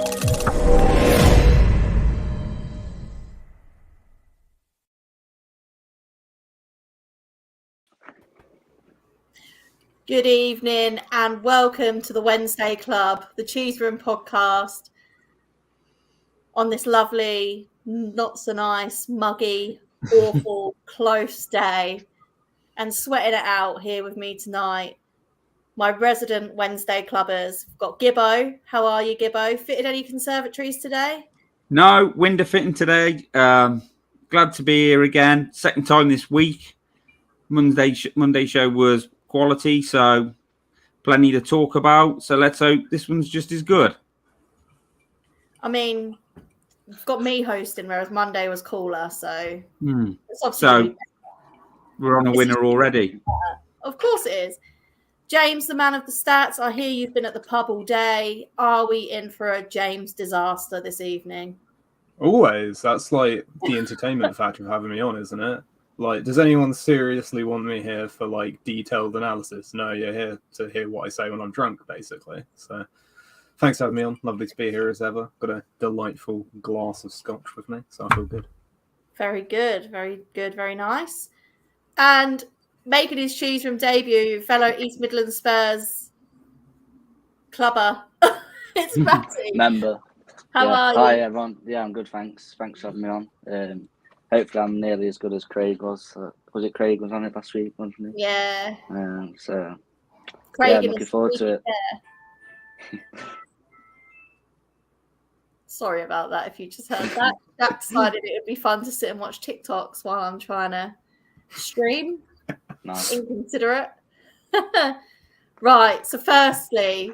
Good evening and welcome to the Wednesday Club, the Cheese Room podcast, on this lovely, not so nice, muggy, awful, close day, and sweating it out here with me tonight. My resident Wednesday Clubbers. We've got Gibbo. How are you, Gibbo? Fitted any conservatories today? No, window fitting today. Glad to be here again. Second time this week. Monday show was quality, so plenty to talk about. So let's hope this one's just as good. I mean, we've got me hosting, whereas Monday was cooler, so it's so we're on a winner already. Of course it is. James, the man of the stats, I hear you've been at the pub all day. Are we in for a James disaster this evening? Always. That's like the entertainment factor of having me on, isn't it? Like, does anyone seriously want me here for, like, detailed analysis? No, you're here to hear what I say when I'm drunk, basically. So, thanks for having me on. Lovely to be here as ever. Got a delightful glass of scotch with me, so I feel good. Very good. Very good. Very nice. And making his Cheese Room debut, fellow East Midlands Spurs clubber. It's Matty. Member. How are you? Hi, everyone. Yeah, I'm good, thanks. Thanks for having me on. Hopefully I'm nearly as good as Craig was. Was it Craig was on it last week, wasn't he? Yeah. So, Craig, yeah, I'm looking forward to it. Sorry about that if you just heard that. Jack decided it would be fun to sit and watch TikToks while I'm trying to stream. Nice. Inconsiderate. Right, so firstly,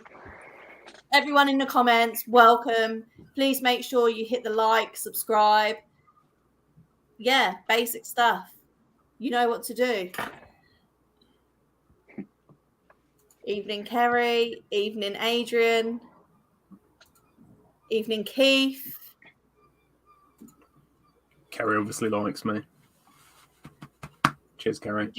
everyone in the comments, welcome. Please make sure you hit the like, subscribe. Yeah, basic stuff. You know what to do. Evening, Kerry. Evening, Adrian. Evening, Keith. Kerry obviously likes me. Cheers, Kerry.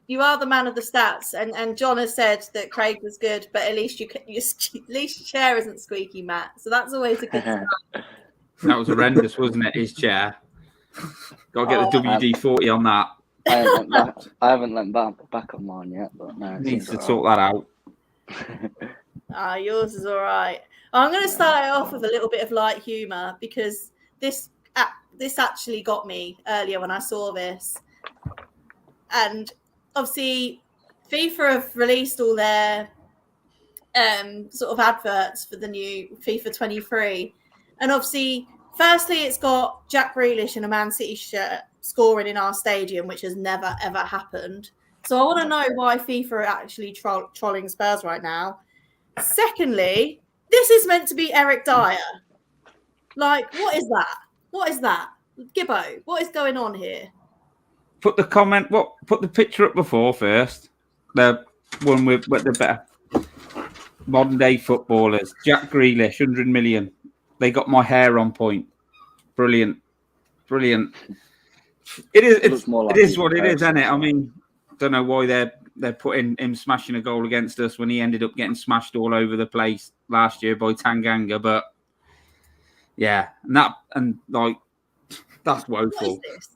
You are the man of the stats, and John has said that Craig was good, but at least at least your chair isn't squeaky, Matt. So that's always a good start. That was horrendous, wasn't it? His chair. Got to get the WD-40 on that. I haven't let back on mine yet, but no. Needs to sort that out. Yours is all right. I'm going to start it off with a little bit of light humour because this actually got me earlier when I saw this. And obviously, FIFA have released all their sort of adverts for the new FIFA 23. And obviously, firstly, it's got Jack Grealish in a Man City shirt scoring in our stadium, which has never, ever happened. So I want to know why FIFA are actually trolling Spurs right now. Secondly, this is meant to be Eric Dyer. Like, what is that? What is that? Gibbo, what is going on here? Put the picture up before first. The one with the better modern day footballers. Jack Grealish, 100 million. They got my hair on point. Brilliant. It is what it is, isn't it? I mean, don't know why they're putting him smashing a goal against us when he ended up getting smashed all over the place last year by Tanganga. But yeah, that's woeful. What is this?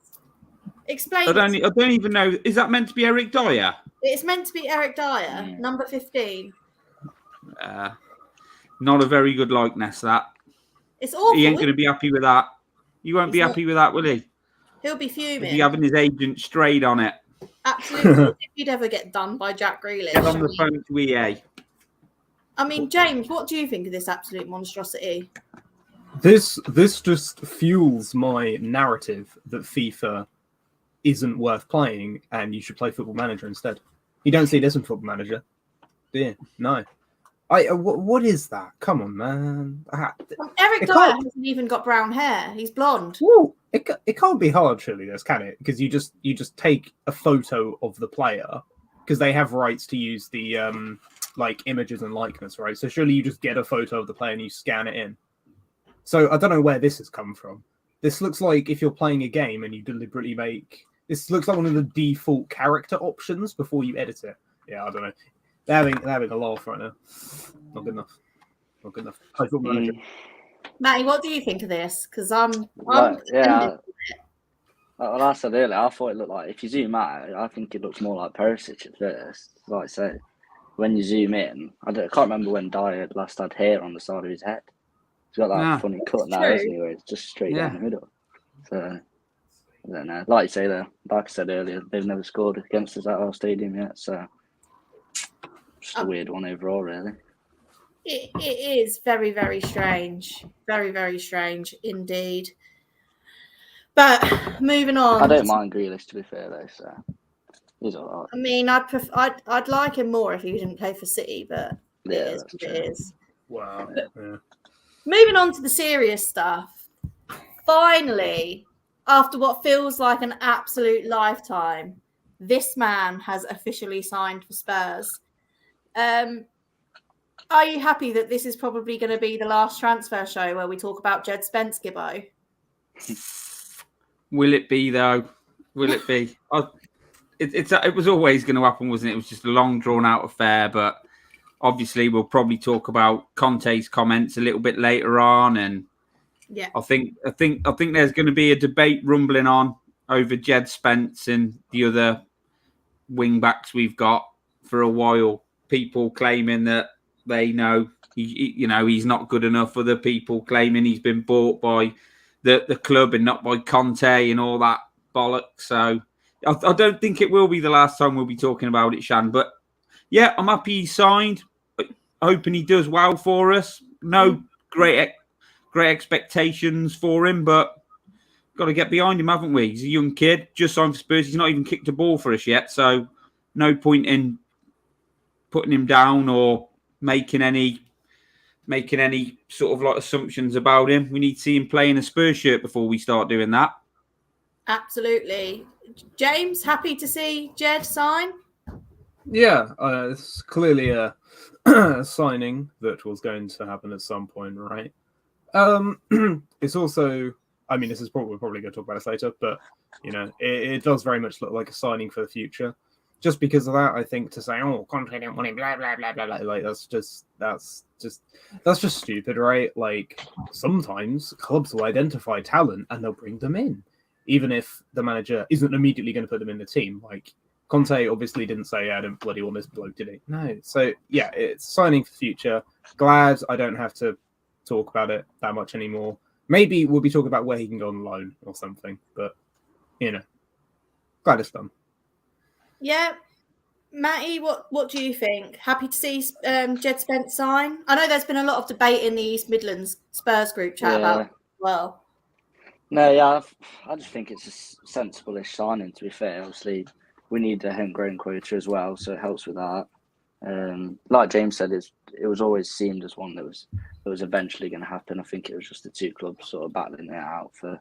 Explain. I don't even know. Is that meant to be Eric Dyer? It's meant to be Eric Dyer, number 15. Not a very good likeness, that. It's awful. He ain't going to be happy with that. He won't be happy with that, will he? He'll be fuming. He'll be having his agent strayed on it. Absolutely. If he'd ever get done by Jack Grealish. Get on the phone to EA. I mean, James, what do you think of this absolute monstrosity? This just fuels my narrative that FIFA isn't worth playing and you should play Football Manager instead. You don't see this in Football Manager, do you? No. What is that? Come on, man. Eric Dyer hasn't even got brown hair. He's blonde. Ooh, it can't be hard, surely, this, can it? Because you just take a photo of the player because they have rights to use the like images and likeness, right? So surely you just get a photo of the player and you scan it in. So I don't know where this has come from. This looks like if you're playing a game and you deliberately make... This looks like one of the default character options before you edit it. Yeah, I don't know. They're having a laugh right now. Not good enough. Not good enough. Football manager. Matty, what do you think of this? Because I'm yeah. Like I said earlier, I thought it looked like, if you zoom out, I think it looks more like Perisic at first. Like I say, when you zoom in, I can't remember when Dyer last had hair on the side of his head. He's got that funny cut now, hasn't he? Where it's just straight down the middle. So I don't know. Like you say, though, like I said earlier, they've never scored against us at our stadium yet. So just a weird one overall, really. It is very, very strange. Very, very strange indeed. But moving on. I don't mind Grealish, to be fair, though. So he's all right. I mean, I'd like him more if he didn't play for City, but Yeah, it is what it is. Wow. Yeah. Moving on to the serious stuff. Finally, after what feels like an absolute lifetime, this man has officially signed for Spurs. Are you happy that this is probably going to be the last transfer show where we talk about Djed Spence, Gibbo? Will it be, though? Will it be? It was always going to happen, wasn't it? It was just a long, drawn-out affair, but obviously we'll probably talk about Conte's comments a little bit later on, and yeah, I think there's going to be a debate rumbling on over Djed Spence and the other wing backs we've got for a while. People claiming that they know he's not good enough. Other people claiming he's been bought by the club and not by Conte and all that bollocks. So I don't think it will be the last time we'll be talking about it, Shan. But yeah, I'm happy he signed. Hoping he does well for us. No great expectations for him, but got to get behind him, haven't we? He's a young kid, just signed for Spurs. He's not even kicked a ball for us yet, so no point in putting him down or making any sort of like assumptions about him. We need to see him play in a Spurs shirt before we start doing that. Absolutely. James, happy to see Djed sign? Yeah, it's clearly a signing that was going to happen at some point, right? It's also, I mean, we're probably going to talk about this later, but it does very much look like a signing for the future. Just because of that, I think to say, "Oh, Conte didn't want him," blah blah blah blah blah, like that's just stupid, right? Like sometimes clubs will identify talent and they'll bring them in, even if the manager isn't immediately going to put them in the team. Like Conte obviously didn't say, "I don't bloody want this bloke," did he? No. So yeah, it's signing for the future. Glad I don't have to talk about it that much anymore. Maybe we'll be talking about where he can go on loan or something, but glad it's done. Yeah. Matty, what do you think? Happy to see Djed Spence sign? I know there's been a lot of debate in the East Midlands Spurs group chat about it as well. No, yeah, I just think it's a sensible-ish signing, to be fair. Obviously, we need a homegrown quota as well, so it helps with that. Like James said, it was always seemed as one that was eventually going to happen. I think it was just the two clubs sort of battling it out for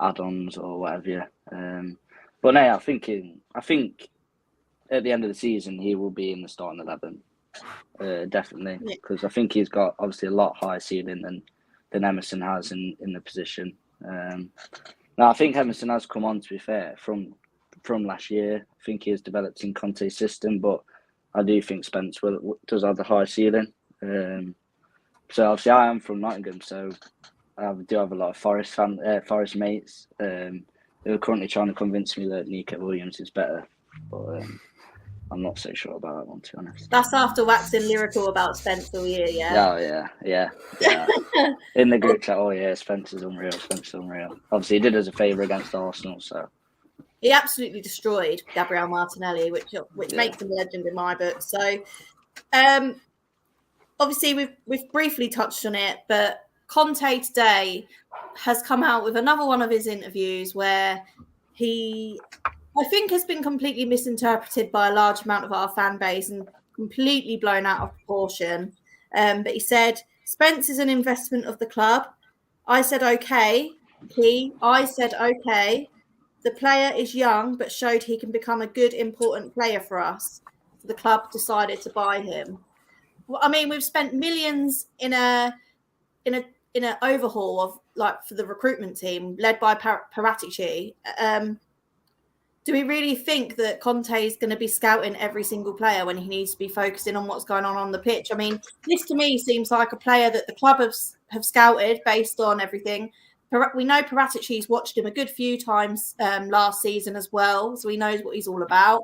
add-ons or whatever. But no, I think at the end of the season he will be in the starting 11, definitely, because I think he's got obviously a lot higher ceiling than Emerson has in the position. Now I think Emerson has come on, to be fair, from last year. I think he has developed in Conte's system, but I do think Spence does have the high ceiling. So obviously I am from Nottingham, so I do have a lot of Forest mates who are currently trying to convince me that Nico Williams is better, but I'm not so sure about that one, to be honest. That's after waxing lyrical about Spence all year, yeah? Oh, yeah. In the group chat, Spence is unreal. Obviously, he did us a favour against Arsenal, so. He absolutely destroyed Gabriel Martinelli, which makes him a legend in my book. So, obviously, we've briefly touched on it, but Conte today has come out with another one of his interviews where he, I think, has been completely misinterpreted by a large amount of our fan base and completely blown out of proportion. But he said, Spence is an investment of the club. I said, okay. I said, okay. The player is young, but showed he can become a good, important player for us. The club decided to buy him. Well, I mean, we've spent millions in an overhaul of for the recruitment team led by Paratici. do we really think that Conte is going to be scouting every single player when he needs to be focusing on what's going on the pitch? I mean, this to me seems like a player that the club have scouted based on everything. We know Paratici's watched him a good few times last season as well, so he knows what he's all about.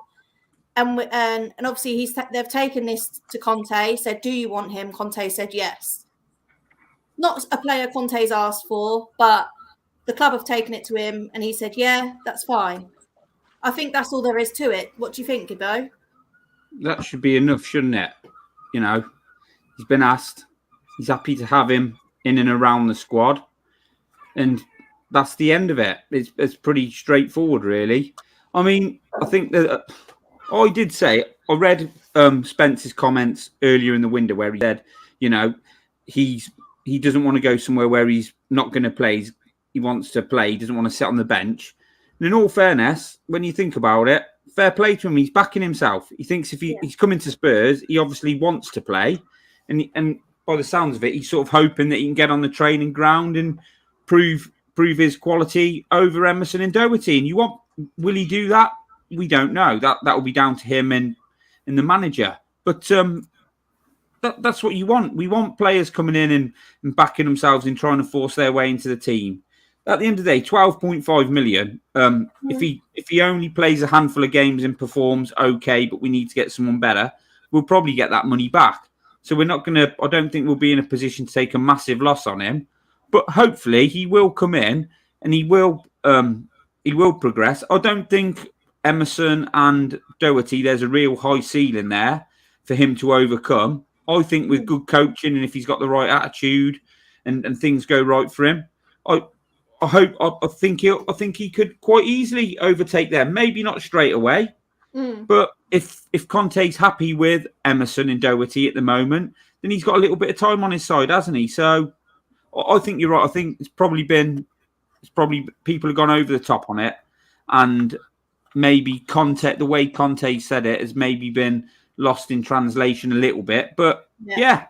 And obviously they've taken this to Conte, said, do you want him? Conte said yes. Not a player Conte's asked for, but the club have taken it to him and he said, yeah, that's fine. I think that's all there is to it. What do you think, Gibbo? That should be enough, shouldn't it? You know, he's been asked. He's happy to have him in and around the squad. And that's the end of it. It's pretty straightforward, really. I mean, I think that I did say, I read Spence's comments earlier in the window where he said, you know, he doesn't want to go somewhere where he's not going to play. He wants to play. He doesn't want to sit on the bench. And in all fairness, when you think about it, fair play to him. He's backing himself. He thinks if he's coming to Spurs, he obviously wants to play. And by the sounds of it, he's sort of hoping that he can get on the training ground and prove his quality over Emerson and Doherty. And will he do that? We don't know. That will be down to him and the manager. But that's what you want. We want players coming in and backing themselves and trying to force their way into the team. At the end of the day, 12.5 million. If he only plays a handful of games and performs okay, but we need to get someone better, we'll probably get that money back. So we're not going to. I don't think we'll be in a position to take a massive loss on him. But hopefully he will come in and he will progress. I don't think Emerson and Doherty, there's a real high ceiling there for him to overcome. I think with good coaching and if he's got the right attitude and things go right for him, I think he could quite easily overtake them. Maybe not straight away, but if Conte's happy with Emerson and Doherty at the moment, then he's got a little bit of time on his side, hasn't he? So I think you're right. I think it's probably people have gone over the top on it, and maybe Conte, the way Conte said it, has maybe been lost in translation a little bit. But yeah,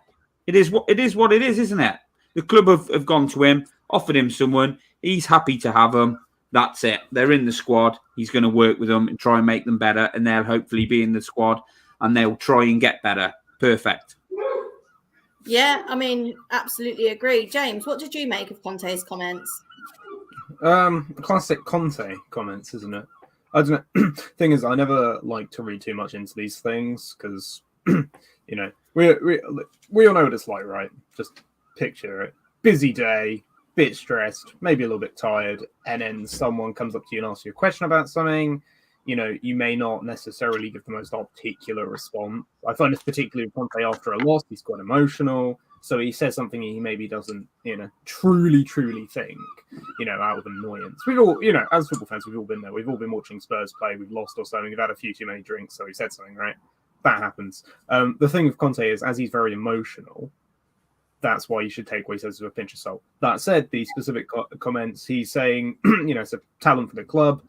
it is what it is, isn't it? The club have gone to him, offered him someone. He's happy to have them. That's it. They're in the squad. He's going to work with them and try and make them better. And they'll hopefully be in the squad and they'll try and get better. Perfect. Yeah, I mean, absolutely agree. James, what did you make of Conte's comments? Classic Conte comments, isn't it? I don't know. Thing is, I never like to read too much into these things because, you know, we all know what it's like, right? Just picture it. Busy day, bit stressed, maybe a little bit tired, and then someone comes up to you and asks you a question about something. You know, you may not necessarily give the most articulate response. I find this particularly with Conte after a loss, he's quite emotional. So he says something he maybe doesn't, you know, truly think, you know, out of annoyance. We've all, you know, as football fans, we've all been there. We've all been watching Spurs play. We've lost or something. We've had a few too many drinks. So he said something, right? That happens. The thing with Conte is, as he's very emotional, that's why you should take what he says with a pinch of salt. That said, the specific comments, he's saying, you know, it's a talent for the club.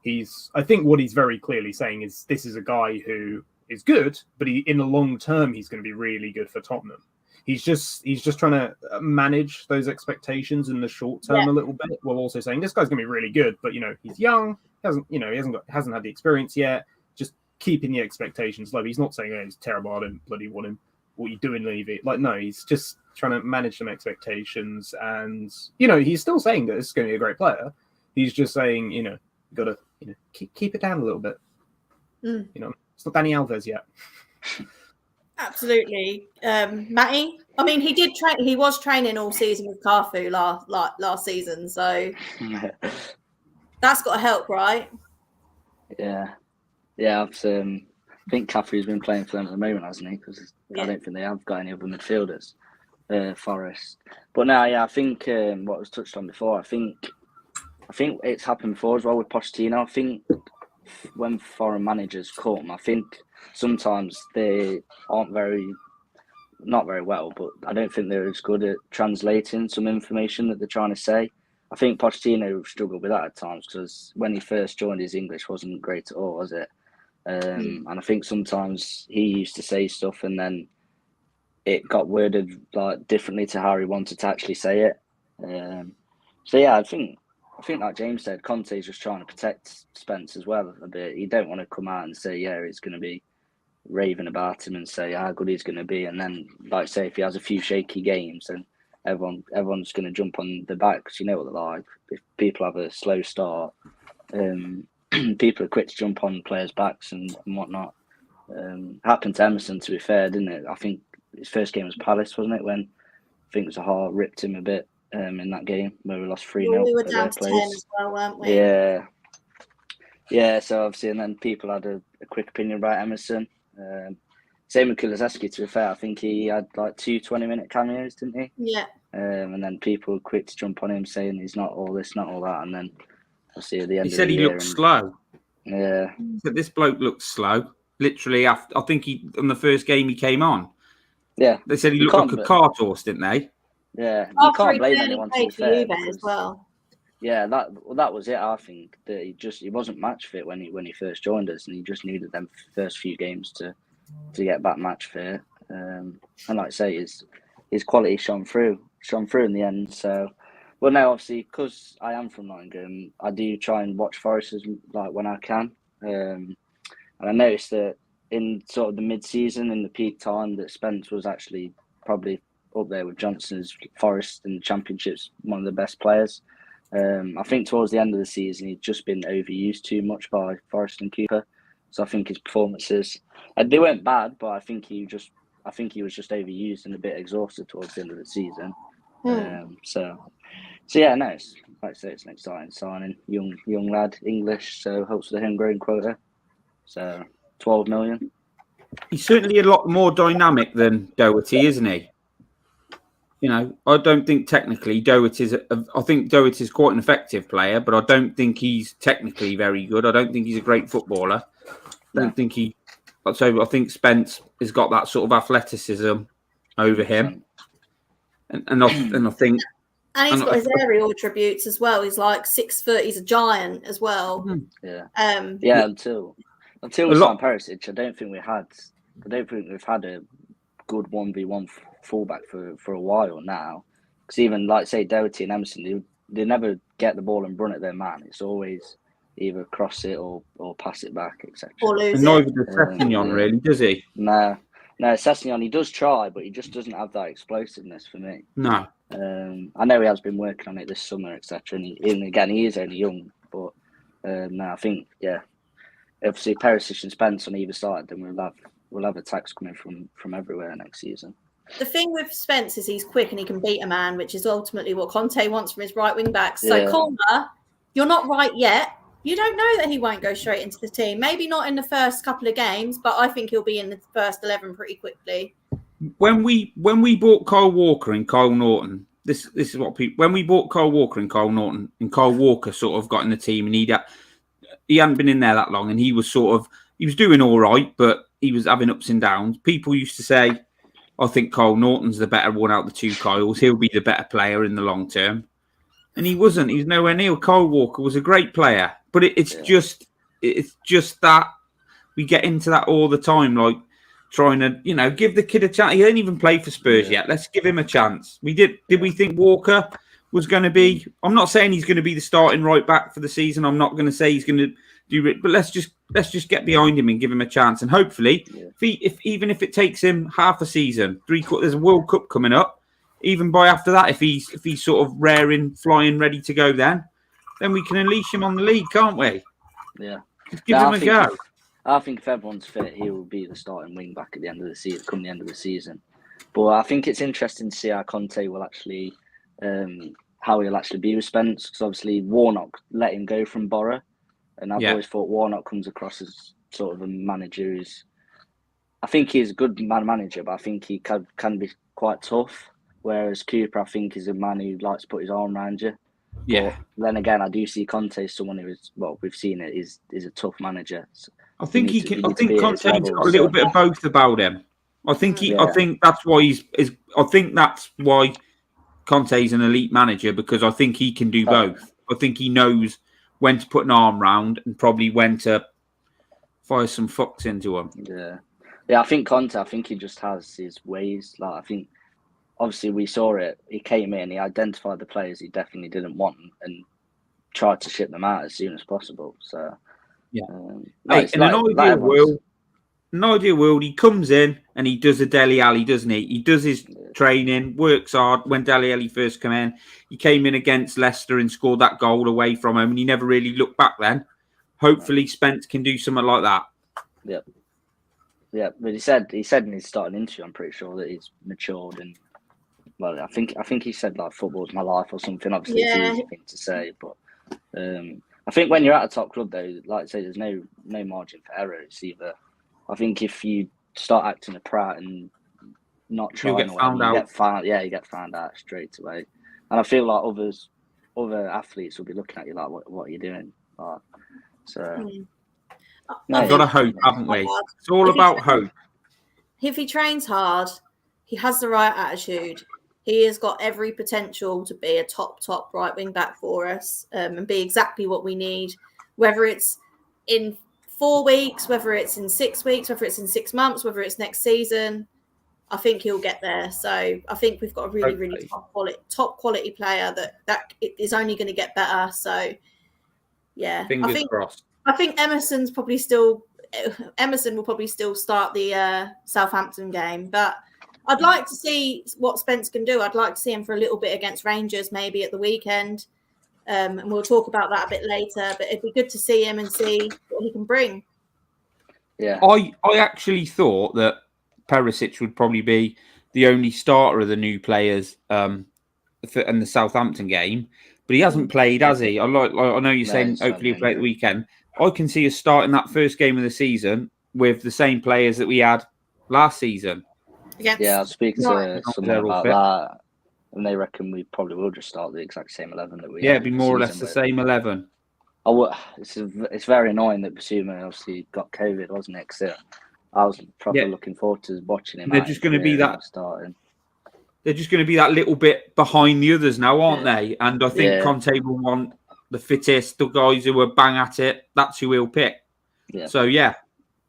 I think what he's very clearly saying is this is a guy who is good, but in the long term, he's going to be really good for Tottenham. He's just trying to manage those expectations in the short term a little bit, while also saying this guy's going to be really good, but you know he's young, hasn't had the experience yet. Just keeping the expectations low. He's not saying he's terrible. I don't bloody want him. What are you doing, Levy? Like no, he's just trying to manage some expectations, and you know he's still saying that this is going to be a great player. He's just saying you know got to keep it down a little bit. You know it's not Danny Alves yet. Absolutely, Matty. I mean, he did train. He was training all season with Carfu last season, so that's got to help, right? Yeah. I think Caffrey's been playing for them at the moment, hasn't he? Because I don't think they have got any other midfielders. Forest, but now, I think what was touched on before. I think it's happened before as well with Pochettino. I think when foreign managers come, I think sometimes they aren't not very well, but I don't think they're as good at translating some information that they're trying to say. I think Pochettino struggled with that at times because when he first joined, his English wasn't great at all, was it? And I think sometimes he used to say stuff and then it got worded like differently to how he wanted to actually say it. So yeah, I think I think, like James said, Conte's just trying to protect Spence as well a bit. You don't want to come out and say, yeah, it's going to be raving about him and say how good he's going to be, and then, like say, if he has a few shaky games, then everyone's going to jump on the back, because you know what they're like. If people have a slow start, people are quick to jump on players' backs and whatnot. Happened to Emerson, to be fair, didn't it? I think his first game was Palace, wasn't it? When I think Zaha ripped him a bit in that game where we lost 3-0. We were down to 10 as well, weren't we? Yeah. So obviously, and then people had a quick opinion about Emerson. Same with Kulusevski, to be fair. I think he had like 2 20-minute cameos, didn't he? Yeah. And then people were quick to jump on him, saying he's not all this, not all that. And then obviously at the end He of said the he year, looked slow. Yeah. He said this bloke looks slow. Literally, after, I think on the first game he came on. Yeah. They said he looked like a cart horse, didn't they? Yeah. You can't blame anyone, to be fair. As well. Yeah, that was it. I think that he wasn't match fit when he first joined us, and he just needed them first few games to get back match fit. And like I say, his quality shone through in the end. So, well, no, obviously, because I am from Nottingham, I do try and watch Forest like when I can. And I noticed that in sort of the mid-season, in the peak time, that Spence was actually probably up there with Johnson as Forest in the Championship's one of the best players. I think towards the end of the season, he'd just been overused too much by Forest and Cooper. So I think his performances, they weren't bad, but I think he was just overused and a bit exhausted towards the end of the season. So yeah, no, like I say, it's an exciting signing. Young lad, English, so helps with the homegrown quota. So 12 million. He's certainly a lot more dynamic than Doherty, isn't he? You know, I don't think technically Doherty I think Doherty is quite an effective player, but I don't think he's technically very good. I don't think he's a great footballer. I think Spence has got that sort of athleticism over him, and I think. And he's got his aerial attributes as well. He's like 6 foot. He's a giant as well. Yeah. Until we signed Perisic, I don't think we've had a good 1v1 fullback for a while now. Because even like say Doherty and Emerson, they never get the ball and run at their man. It's always either cross it or pass it back, etc. Or lose it. Neither does Sessegnon, really, does he? No, Sessegnon, he does try, but he just doesn't have that explosiveness for me. No. I know he has been working on it this summer, etc. And again, he is only young, but no, I think obviously Perisic and Spence on either side, then we'll have attacks coming from everywhere next season. The thing with Spence is he's quick and he can beat a man, which is ultimately what Conte wants from his right wing backs. So Corner, you're not right yet. You don't know that he won't go straight into the team. Maybe not in the first couple of games, but I think he'll be in the first 11 pretty quickly. When we bought Kyle Walker and Kyle Norton, this is what people. When we bought Kyle Walker and Kyle Norton, and Kyle Walker sort of got in the team, and he hadn't been in there that long, and he was doing all right, but he was having ups and downs. People used to say, I think Kyle Norton's the better one out of the two Kyles. He'll be the better player in the long term. And he wasn't. He was nowhere near. Kyle Walker was a great player. But it's just that we get into that all the time, like trying to, give the kid a chance. He didn't even play for Spurs yet. Let's give him a chance. Did we think Walker was going to be... I'm not saying he's going to be the starting right back for the season. I'm not going to say he's going to do it. But let's just get behind him and give him a chance. And hopefully, even if it takes him half a season, there's a World Cup coming up. Even by after that, if he's sort of raring, flying, ready to go, then we can unleash him on the league, can't we? Yeah, just give him a go. I think if everyone's fit, he will be the starting wing back at the end of the season. Come the end of the season, but I think it's interesting to see how Conte will actually, how he'll actually be with Spence. Because obviously Warnock let him go from Borough, and I've always thought Warnock comes across as sort of a manager who's. I think he's a good manager, but I think he can be quite tough. Whereas Cooper, I think, is a man who likes to put his arm around you. Yeah. But then again, I do see Conte as someone who is, well, we've seen it, is a tough manager. So I think he can. I think Conte's got a little bit of both about him. I think I think that's why I think that's why Conte's an elite manager, because I think he can do both. I think he knows when to put an arm round and probably when to fire some fucks into him. Yeah. I think Conte. I think he just has his ways. Like, I think. Obviously, we saw it. He came in, he identified the players he definitely didn't want and try to ship them out as soon as possible. So Yeah. like, In an ideal world, he comes in and he does a Dele Alli, doesn't he? He does his training, works hard. When Dele Alli first came in, he came in against Leicester and scored that goal away from him, and he never really looked back then. Hopefully, Spence can do something like that. Yeah, but he said in his starting interview, I'm pretty sure that he's matured and well, I think he said like football's my life or something. Obviously, it's an easy thing to say, but I think when you're at a top club, though, like I say, there's no margin for error. It's either I think if you start acting a prat and not trying, you get found out. You get found out straight away. And I feel like other athletes will be looking at you like, what are you doing? Like, so. We've got to hope, haven't we? It's all about hope. If he trains hard, he has the right attitude. He has got every potential to be a top right wing back for us and be exactly what we need, whether it's in 4 weeks, whether it's in 6 weeks, whether it's in 6 months, whether it's next season. I think he'll get there. So I think we've got a really top quality player that is only going to get better. So yeah, Fingers crossed. I think Emerson will probably still start the Southampton game, but I'd like to see what Spence can do. I'd like to see him for a little bit against Rangers, maybe at the weekend, and we'll talk about that a bit later. But it'd be good to see him and see what he can bring. Yeah, I actually thought that Perisic would probably be the only starter of the new players in the Southampton game, but he hasn't played, has he? I know you're saying hopefully he'll play at the weekend. I can see us starting that first game of the season with the same players that we had last season. I was speaking to someone about that, and they reckon we probably will just start the exact same 11 that we. Yeah, it'd be more or less the same 11. It's very annoying that Basuma obviously got COVID, wasn't it? Cause I was probably looking forward to watching him. They're just going to be that starting. They're just going to be that little bit behind the others now, aren't they? And I think Conte will want the fittest, the guys who are bang at it. That's who he'll pick. Yeah. So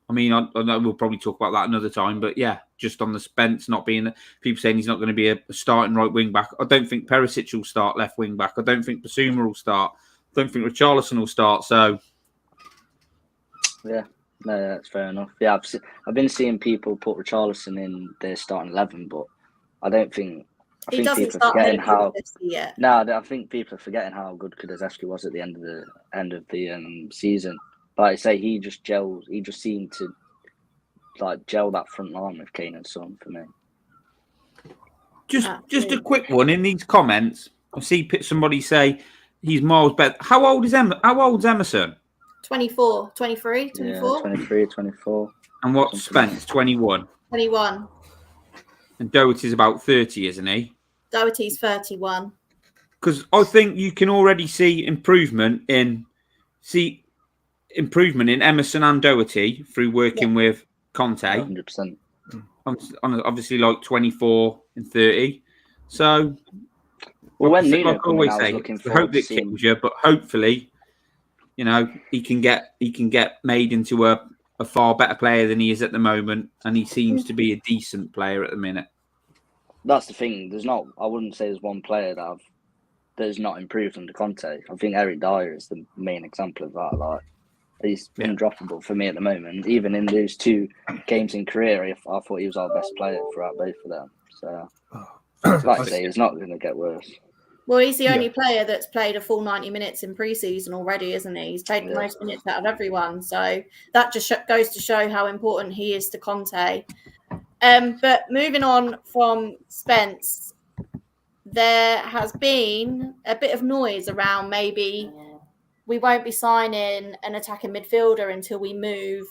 I mean, I know we'll probably talk about that another time, but just on the Spence not being, people saying he's not going to be a starting right wing back. I don't think Perisic will start left wing back. I don't think Basuma will start. I don't think Richarlison will start. So, no, that's fair enough. Yeah, I've been seeing people put Richarlison in their starting 11, but I don't think. I think people are forgetting how. No, I think people are forgetting how good Kulusevski was at the end of the season. Like I say, he just gels. He just seemed to gel that front line with Kane and Son for me. Just a quick one in these comments. I see somebody say he's miles better. How old's Emerson? 24, 23, 24? Yeah, 23, 24. And what's Spence? 21. 21. And Doherty's about 30, isn't he? Doherty's 31. Because I think you can already see improvement in Emerson and Doherty through working with Conte. 100%. Obviously, 24 and 30. So, when Nuno I always say, I hope it kills you, but hopefully, he can get made into a far better player than he is at the moment, and he seems to be a decent player at the minute. That's the thing. I wouldn't say there's one player that has not improved under Conte. I think Eric Dyer is the main example of that. He's undroppable for me at the moment. Even in those 2 games in career, I thought he was our best player throughout both of them. So, like I say, it's not going to get worse. Well, he's the only player that's played a full 90 minutes in pre-season already, isn't he? He's played the most minutes out of everyone. So that just goes to show how important he is to Conte. But moving on from Spence, there has been a bit of noise around maybe we won't be signing an attacking midfielder until we move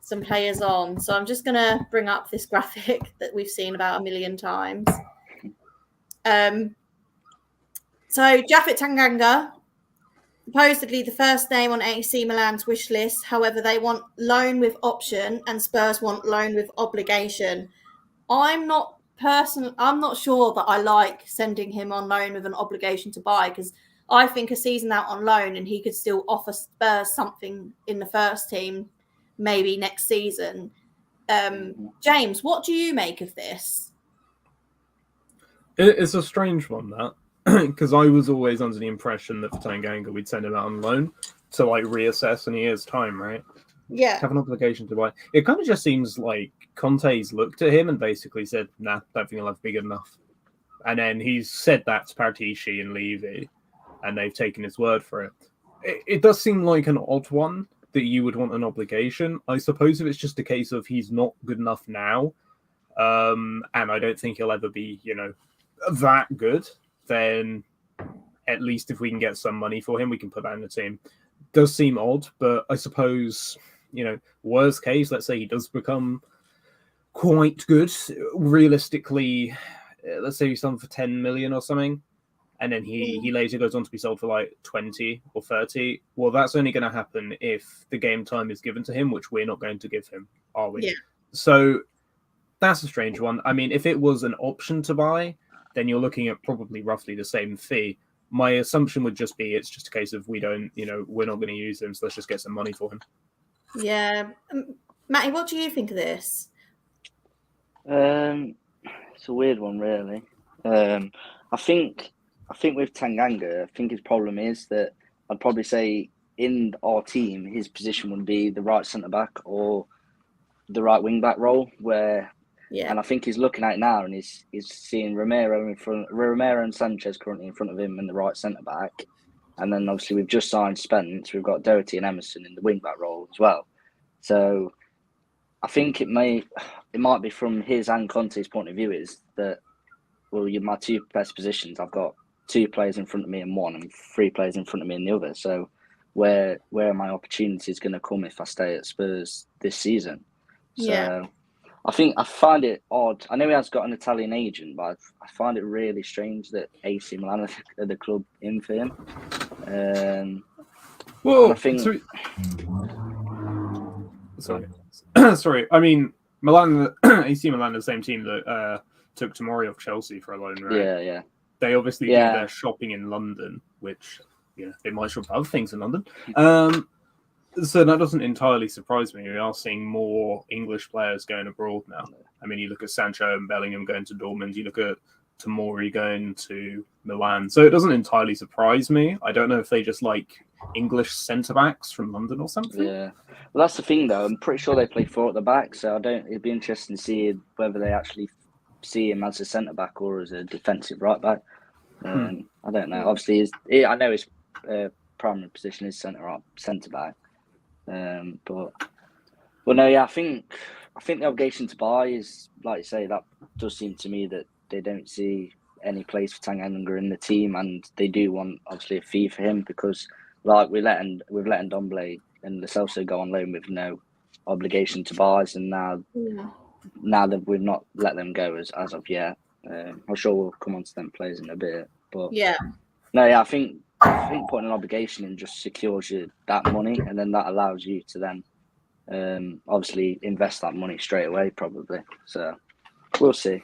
some players on. So I'm just going to bring up this graphic that we've seen about 1 million times. So Japhet Tanganga, supposedly the first name on AC Milan's wish list. However, they want loan with option and Spurs want loan with obligation. I'm not sure that I like sending him on loan with an obligation to buy, because I think a season out on loan and he could still offer Spurs something in the first team maybe next season. James, what do you make of this? It's a strange one, that. because I was always under the impression that for Tanganga we'd send him out on loan to like reassess in a year's time, right? Yeah. Have an obligation to buy. It kind of just seems like Conte's looked at him and basically said, "Nah, don't think he'll ever be good enough." And then he's said that to Paratici and Levy, and they've taken his word for it. It does seem like an odd one that you would want an obligation. I suppose if it's just a case of he's not good enough now, and I don't think he'll ever be, that good, then at least if we can get some money for him, we can put that in the team. Does seem odd, but I suppose, worst case, let's say he does become quite good. Realistically, let's say we sell him for 10 million or something, and then he later goes on to be sold for like 20 or 30. Well, that's only going to happen if the game time is given to him, which we're not going to give him, are we? Yeah. So that's a strange one. I mean, if it was an option to buy, then you're looking at probably roughly the same fee. My assumption would just be it's just a case of we don't, we're not going to use him, so let's just get some money for him. Yeah. Matty, what do you think of this? It's a weird one, really. I think with Tanganga, I think his problem is that I'd probably say in our team, his position would be the right centre back or the right wing back role. And I think he's looking at it now and he's seeing Romero and Sanchez currently in front of him in the right centre back, and then obviously we've just signed Spence. We've got Doherty and Emerson in the wing back role as well. So I think it might be from his and Conte's point of view is that, well, my two best positions, I've got 2 players in front of me in one and 3 players in front of me in the other. So where are my opportunities going to come if I stay at Spurs this season? So I find it odd. I know he has got an Italian agent, but I find it really strange that AC Milan are the club in for him. Well, I think... Sorry. I mean, AC Milan, the same team that took Tomori off Chelsea for a loan, right? Yeah. They obviously do their shopping in London, which they might shop other things in London. So that doesn't entirely surprise me. We are seeing more English players going abroad now. I mean, you look at Sancho and Bellingham going to Dortmund. You look at Tomori going to Milan. So it doesn't entirely surprise me. I don't know if they just like English centre-backs from London or something. Yeah. Well, that's the thing, though. I'm pretty sure they play 4 at the back, so it'd be interesting to see whether they actually see him as a centre-back or as a defensive right-back. I don't know. Obviously, I know his primary position is centre-back. But no, yeah, I think the obligation to buy is, like you say, that does seem to me that they don't see any place for Tanganga in the team, and they do want obviously a fee for him because, like, we've let Ndombele and Lo Celso go on loan with no obligation to buys, and now that we've not let them go as of yet. I'm sure we'll come on to them players in a bit, but I think putting an obligation in just secures you that money, and then that allows you to then obviously invest that money straight away, probably. So we'll see.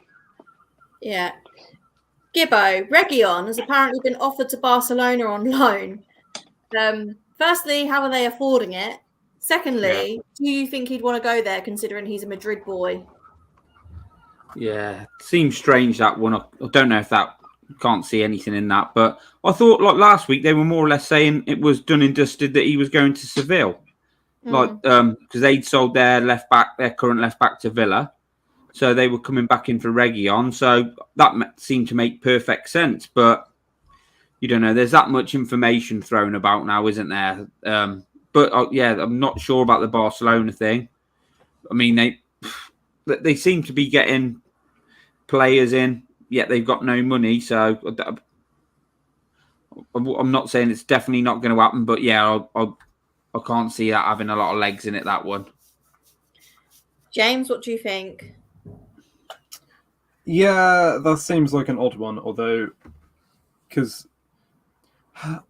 Yeah. Gibbo, Reguilon has apparently been offered to Barcelona on loan. Firstly, how are they affording it? Secondly, do you think he'd want to go there considering he's a Madrid boy? Yeah, seems strange, that one. I don't know if that... Can't see anything in that, but I thought like last week they were more or less saying it was done and dusted that he was going to Seville, because they'd sold their current left back to Villa, so they were coming back in for Reguilon. So that seemed to make perfect sense, but you don't know. There's that much information thrown about now, isn't there? But I'm not sure about the Barcelona thing. I mean, they seem to be getting players in. Yet they've got no money, so I'm not saying it's definitely not going to happen. But I can't see that having a lot of legs in it, that one. James, what do you think? Yeah, that seems like an odd one, although, because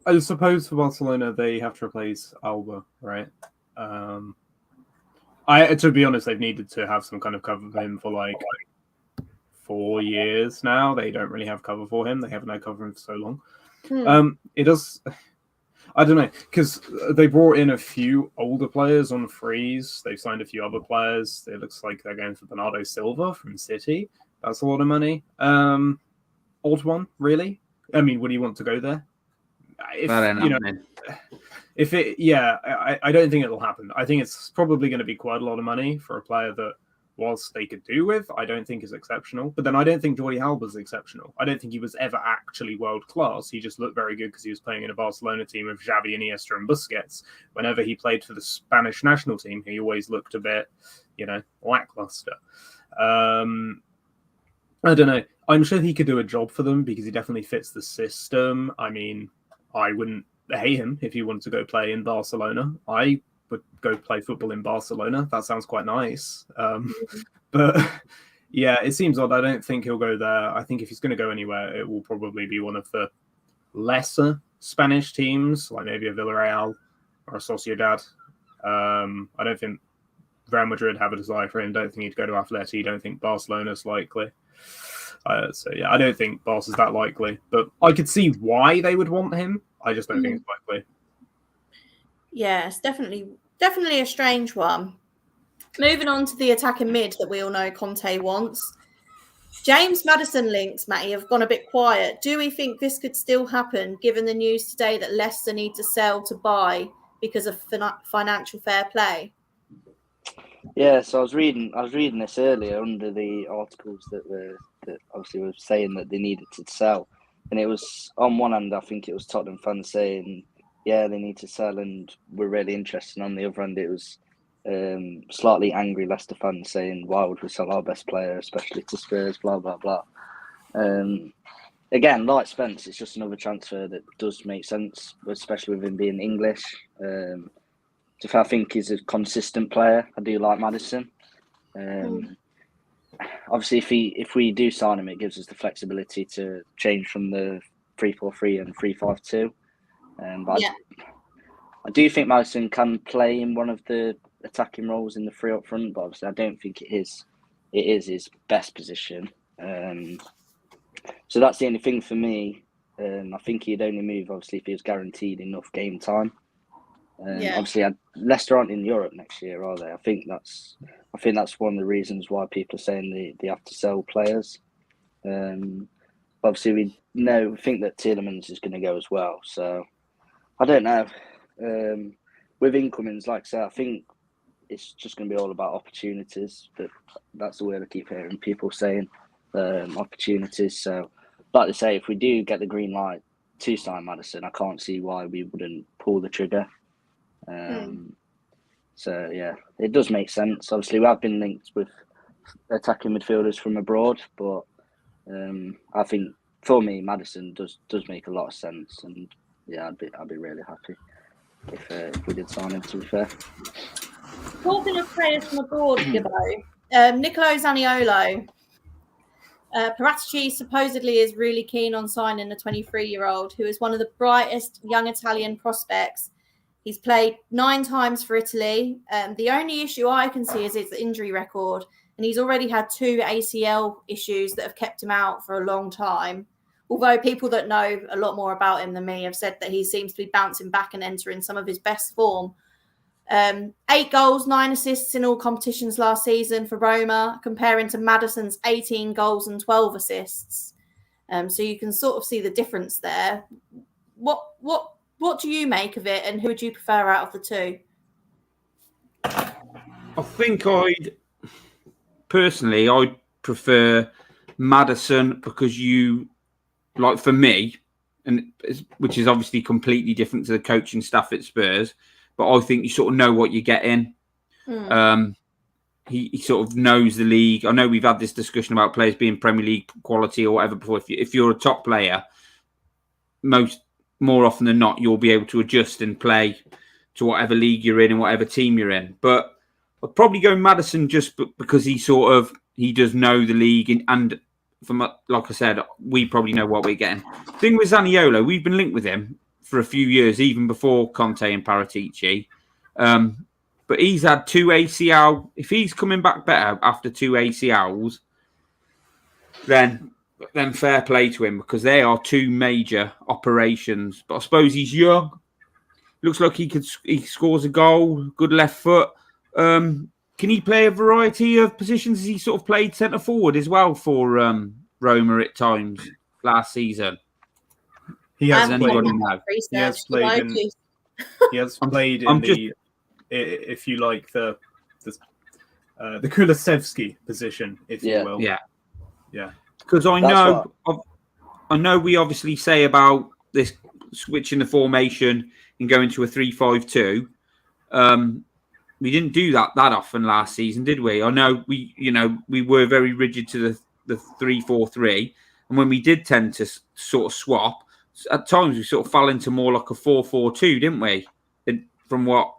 I suppose for Barcelona they have to replace Alba, right? To be honest, they've needed to have some kind of cover for him for like 4 years now. They don't really have cover for him. They haven't had cover for him for so long. It does... I don't know, because they brought in a few older players on freeze. They've signed a few other players. It looks like they're going for Bernardo Silva from City. That's a lot of money. Odd one, really. I mean, would he want to go there? If, That ain't you know, happening. if it, yeah, I don't think it'll happen. I think it's probably going to be quite a lot of money for a player that, whilst they could do with, I don't think is exceptional. But then I don't think Jordi Alba's exceptional. I don't think he was ever actually world class. He just looked very good because he was playing in a Barcelona team of Xavi, Iniesta, and Busquets. Whenever he played for the Spanish national team, he always looked a bit, lackluster. I don't know. I'm sure he could do a job for them because he definitely fits the system. I mean, I wouldn't hate him if he wanted to go play in Barcelona. I would go play football in Barcelona. That sounds quite nice. But yeah, it seems odd. I don't think he'll go there. I think if he's going to go anywhere, it will probably be one of the lesser Spanish teams, like maybe a Villarreal or a Sociedad. I don't think Real Madrid have a desire for him. Don't think he'd go to Atleti. Don't think Barcelona's likely. So yeah, I don't think Barca's that likely. But I could see why they would want him. I just don't think it's likely. Yeah, it's definitely a strange one. Moving on to the attacking mid that we all know Conte wants. James Maddison links, Matty, have gone a bit quiet. Do we think this could still happen given the news today that Leicester need to sell to buy because of financial fair play? Yeah, so I was reading this earlier under the articles that obviously were saying that they needed to sell, and it was on one hand I think it was Tottenham fans saying, yeah, they need to sell and we're really interested. On the other hand, it was slightly angry Leicester fans saying, why would we sell our best player, especially to Spurs, blah, blah, blah. Again, like Spence, it's just another transfer that does make sense, especially with him being English. I think he's a consistent player. I do like Maddison. Obviously, if we do sign him, it gives us the flexibility to change from the 3-4-3 and 3-5-2. But yeah. I do think Maddison can play in one of the attacking roles in the three up front, but obviously I don't think it is his best position. So that's the only thing for me. I think he'd only move obviously if he was guaranteed enough game time. Obviously, Leicester aren't in Europe next year, are they? I think that's one of the reasons why people are saying they have to sell players. Obviously, we think that Tielemans is going to go as well. So I don't know. With incomings, like I say, I think it's just going to be all about opportunities. But that's the word I keep hearing people saying, opportunities. So, like I say, if we do get the green light to sign Maddison, I can't see why we wouldn't pull the trigger. So yeah, it does make sense. Obviously, we have been linked with attacking midfielders from abroad, but I think for me, Maddison does make a lot of sense, and yeah, I'd be really happy if we did sign him. To be fair, talking of players from abroad, Gibbo, Nicolo Zaniolo. Paratici supposedly is really keen on signing the 23-year-old, who is one of the brightest young Italian prospects. He's played 9 times for Italy. The only issue I can see is his injury record. And he's already had 2 ACL issues that have kept him out for a long time. Although people that know a lot more about him than me have said that he seems to be bouncing back and entering some of his best form. 8 goals, 9 assists in all competitions last season for Roma, comparing to Maddison's 18 goals and 12 assists. So you can sort of see the difference there. What do you make of it, and who would you prefer out of the 2? I think I'd prefer Maddison because for me, and which is obviously completely different to the coaching staff at Spurs, but I think you sort of know what you're getting. He sort of knows the league. I know we've had this discussion about players being Premier League quality or whatever before. If you're a top player, more often than not, you'll be able to adjust and play to whatever league you're in and whatever team you're in. But I'd probably go Maddison just because he does know the league. And from like I said, we probably know what we're getting. The thing with Zaniolo, we've been linked with him for a few years, even before Conte and Paratici. But he's had 2 ACL. If he's coming back better after 2 ACLs, then fair play to him because they are 2 major operations. But I suppose he's young. Looks like he scores a goal, good left foot. Can he play a variety of positions? Has he sort of played centre forward as well for Roma at times last season? He has And played. anybody know. He has research, played in. just- He has played in I'm the, if you like, the Kulusevski position, if you will. Yeah. Yeah. Because I That's know we obviously say about this switching the formation and going to a 3-5-2. We didn't do that often last season, did we? I know we were very rigid to the 3-4-3, and when we did tend to sort of swap, at times we sort of fell into more like a 4-4-2, didn't we? From what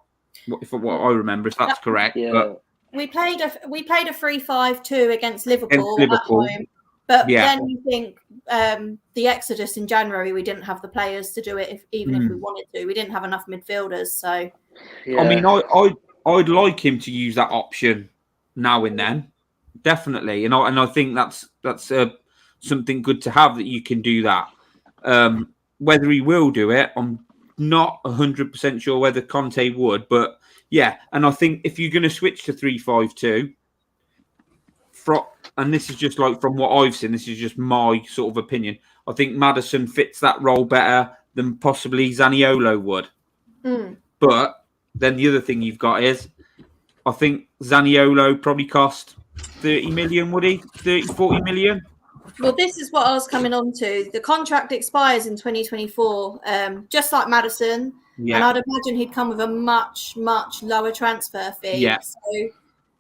I remember, if that's correct. Yeah. But we played a 3-5-2 against Liverpool, Liverpool. at home. But Yeah. then you think the Exodus in January, we didn't have the players to do it even if we wanted to. We didn't have enough midfielders. So Yeah. I mean, I'd like him to use that option now and then, definitely, and I think that's something good to have, that you can do that. Whether he will do it, I'm not 100% sure whether Conte would, but yeah. And I think if you're going to switch to 3-5-2, and this is just like from what I've seen, this is just my sort of opinion, I think Maddison fits that role better than possibly Zaniolo would. But then the other thing you've got is, I think Zaniolo probably cost 30 million, would he? 30, 40 million? well, this is what I was coming on to. The contract expires in 2024, just like Maddison. Yeah. And I'd imagine he'd come with a much, much lower transfer fee. Yeah. So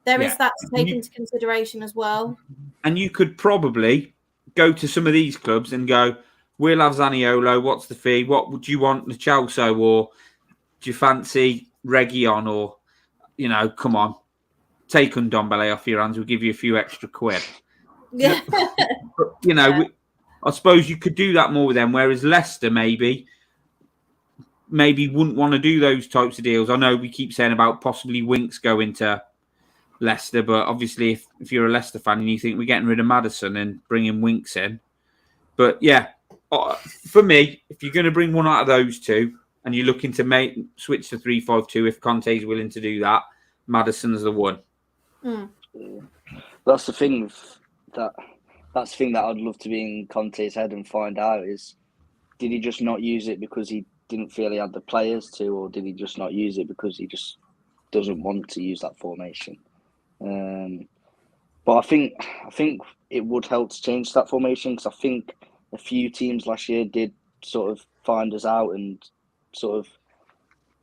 there is Yeah. that to take into consideration as well. And you could probably go to some of these clubs and go, we'll have Zaniolo, what's the fee? What would you want, the Chelsea, or do you fancy Region, or, come on, take Ndombele off your hands, we'll give you a few extra quid. Yeah. I suppose you could do that more with them, whereas Leicester maybe wouldn't want to do those types of deals. I know we keep saying about possibly Winks going to Leicester, but obviously if you're a Leicester fan and you think we're getting rid of Maddison and bringing Winks in. But yeah, for me, if you're going to bring one out of those two and you're looking to switch to 3-5-2, if Conte's willing to do that, Maddison's the one. That's the thing that's the thing that I'd love to be in Conte's head and find out is, did he just not use it because he didn't feel he had the players to, or did he just not use it because he just doesn't want to use that formation? But I think it would help to change that formation, because I think a few teams last year did sort of find us out and sort of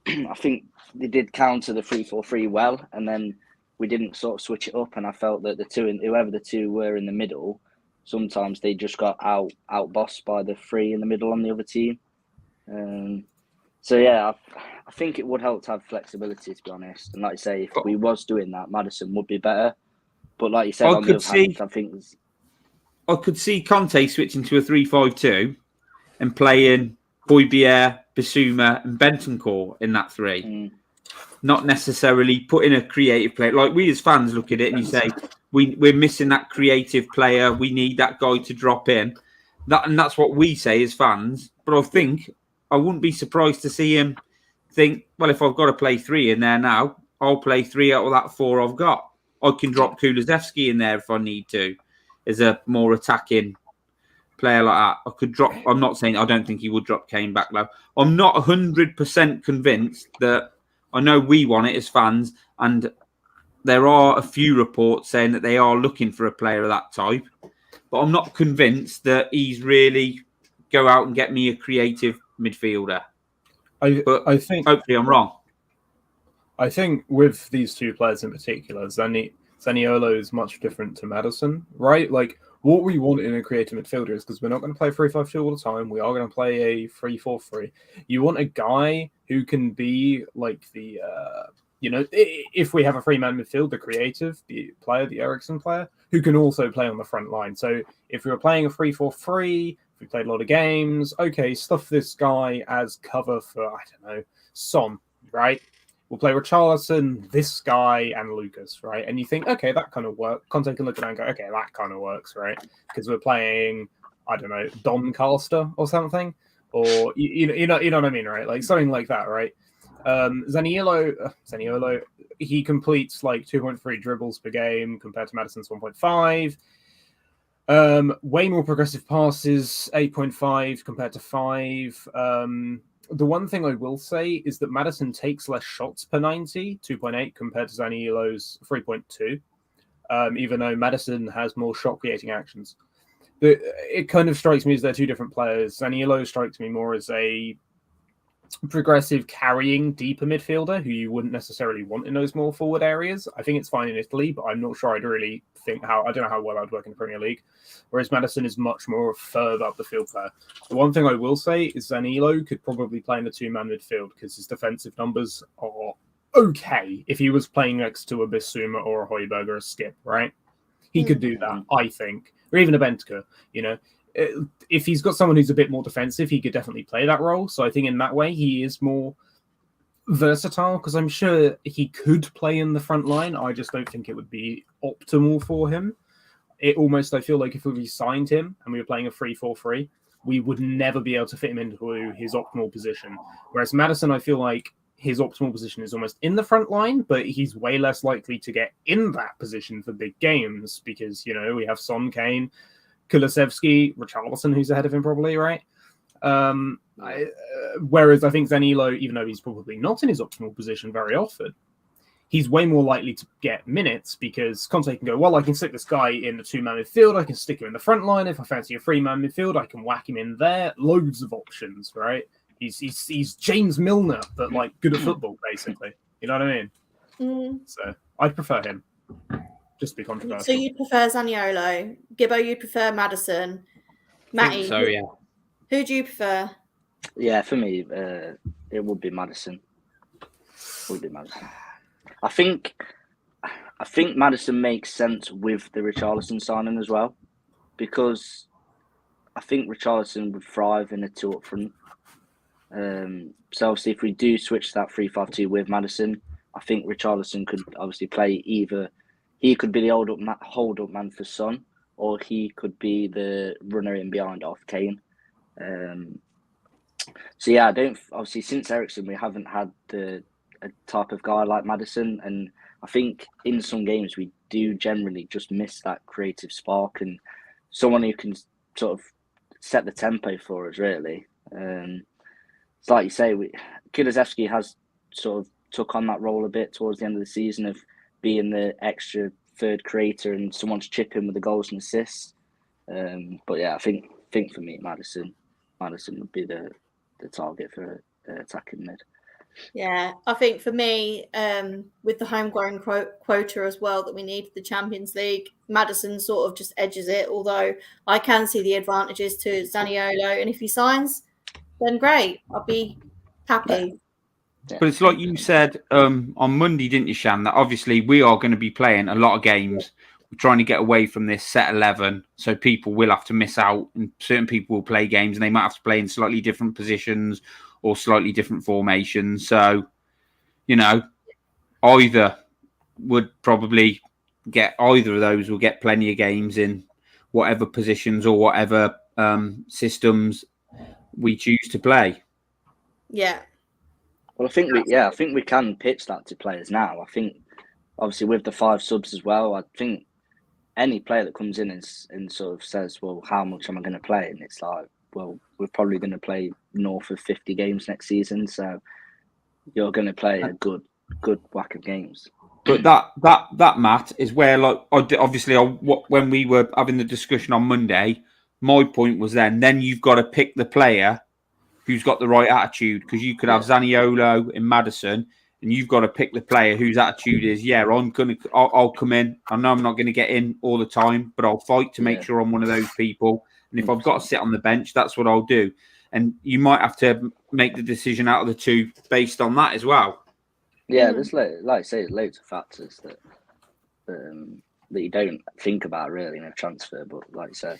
I think they did counter the 3-4-3 well, and then we didn't sort of switch it up. And I felt that whoever the two were in the middle, sometimes they just got out bossed by the three in the middle on the other team. So yeah, I think it would help to have flexibility, to be honest. And like you say, if we was doing that, Maddison would be better. But like you said, on the other hand, I think I could see Conte switching to a 3-5-2 and playing Højbjerg, Bissouma and Bentancur in that three. Not necessarily putting a creative player. Like, we as fans look at it and you say, we're missing that creative player. We need that guy to drop in. And that's what we say as fans. But I think I wouldn't be surprised to see him think, well, if I've got to play three in there now, I'll play three out of that four I've got. I can drop Kulusevski in there if I need to, as a more attacking player like that. I could drop. I'm not saying I don't think he would drop Kane back low. I'm not 100% convinced that. I know we want it as fans, and there are a few reports saying that they are looking for a player of that type. But I'm not convinced that he's really go out and get me a creative midfielder. I think hopefully I'm wrong. I think with these two players in particular, Zaniolo is much different to Maddison, right? Like, what we want in a creative midfielder is, because we're not going to play 3-5-2 all the time, we are going to play a 3-4-3. You want a guy who can be like the, if we have a three-man midfield, the creative, the player, the Eriksen player, who can also play on the front line. So if we were playing a 3-4-3, if we played a lot of games, okay, stuff this guy as cover for, I don't know, Son, right? We'll play Richarlison, this guy, and Lucas, right? And you think, okay, that kind of works. Conte can look at that and go, okay, that kind of works, right? Because we're playing, I don't know, Doncaster or something, or you know what I mean, right? Like something like that, right? Zaniolo, he completes like 2.3 dribbles per game compared to Maddison's 1.5. Way more progressive passes, 8.5 compared to 5. The one thing I will say is that Maddison takes less shots per 90, 2.8 compared to Zaniolo's 3.2. Even though Maddison has more shot creating actions. It kind of strikes me as they're two different players. Zaniolo strikes me more as a progressive carrying deeper midfielder who you wouldn't necessarily want in those more forward areas. I think it's fine in Italy, but I'm not sure I'd really think I don't know how well I'd work in the Premier League. Whereas Maddison is much more further up the field player. The one thing I will say is Zaniolo could probably play in a two-man midfield because his defensive numbers are okay if he was playing next to a Bissouma or a Højbjerg or a Skip, right? He could do that, I think. Or even a Benteke, you know. If he's got someone who's a bit more defensive, he could definitely play that role. So I think in that way, he is more versatile because I'm sure he could play in the front line. I just don't think it would be optimal for him. It almost, I feel like if we signed him and we were playing a 3-4-3, we would never be able to fit him into his optimal position. Whereas Maddison, I feel like his optimal position is almost in the front line, but he's way less likely to get in that position for big games because, you know, we have Son, Kane, Kulusevski, Richarlison, who's ahead of him probably, right? Whereas I think Zaniolo, even though he's probably not in his optimal position very often, he's way more likely to get minutes because Conte can go, well, I can stick this guy in the two-man midfield, I can stick him in the front line. If I fancy a three-man midfield, I can whack him in there. Loads of options, right? He's James Milner, but like good at football, basically. You know what I mean? So I'd prefer him. Just to be controversial. So you prefer Zaniolo. Gibbo, you prefer Maddison. Matty, So yeah. Who do you prefer? Yeah, for me, it would be Maddison. I think Maddison makes sense with the Richarlison signing as well, because I think Richarlison would thrive in a two up front. So obviously, if we do switch that 3-5-2 with Maddison, I think Richarlison could obviously play either. He could be the hold up man for Son, or he could be the runner in behind off Kane. So yeah, obviously since Eriksen we haven't had a type of guy like Maddison, and I think in some games we do generally just miss that creative spark and someone who can sort of set the tempo for us really. It's like you say, Kulusevski has sort of took on that role a bit towards the end of the season of being the extra third creator and someone to chip in with the goals and assists. But yeah, I think for me, Maddison would be the target for attacking mid. Yeah, I think for me, with the homegrown quota as well that we need for the Champions League, Maddison sort of just edges it, although I can see the advantages to Zaniolo, and if he signs, then great, I'll be happy. Yeah. But it's like you said on Monday, didn't you, Shan, that obviously we are going to be playing a lot of games. We're trying to get away from this set 11, so people will have to miss out, and certain people will play games, and they might have to play in slightly different positions or slightly different formations. So, you know, either of those will get plenty of games in whatever positions or whatever systems we choose to play. Yeah. Well, I think we can pitch that to players now. I think obviously with the 5 subs as well, I think any player that comes in and sort of says, well, how much am I going to play? And it's like, well, we're probably going to play north of 50 games next season. So you're going to play a good whack of games. But that Matt is where, like, obviously, when we were having the discussion on Monday, my point was then you've got to pick the player who's got the right attitude, because you could have Zaniolo and Maddison, and you've got to pick the player whose attitude is, I'll come in. I know I'm not going to get in all the time, but I'll fight to make sure I'm one of those people. And if I've got to sit on the bench, that's what I'll do. And you might have to make the decision out of the two based on that as well. Yeah, there's like I say, loads of factors that you don't think about really in a transfer. But like I said,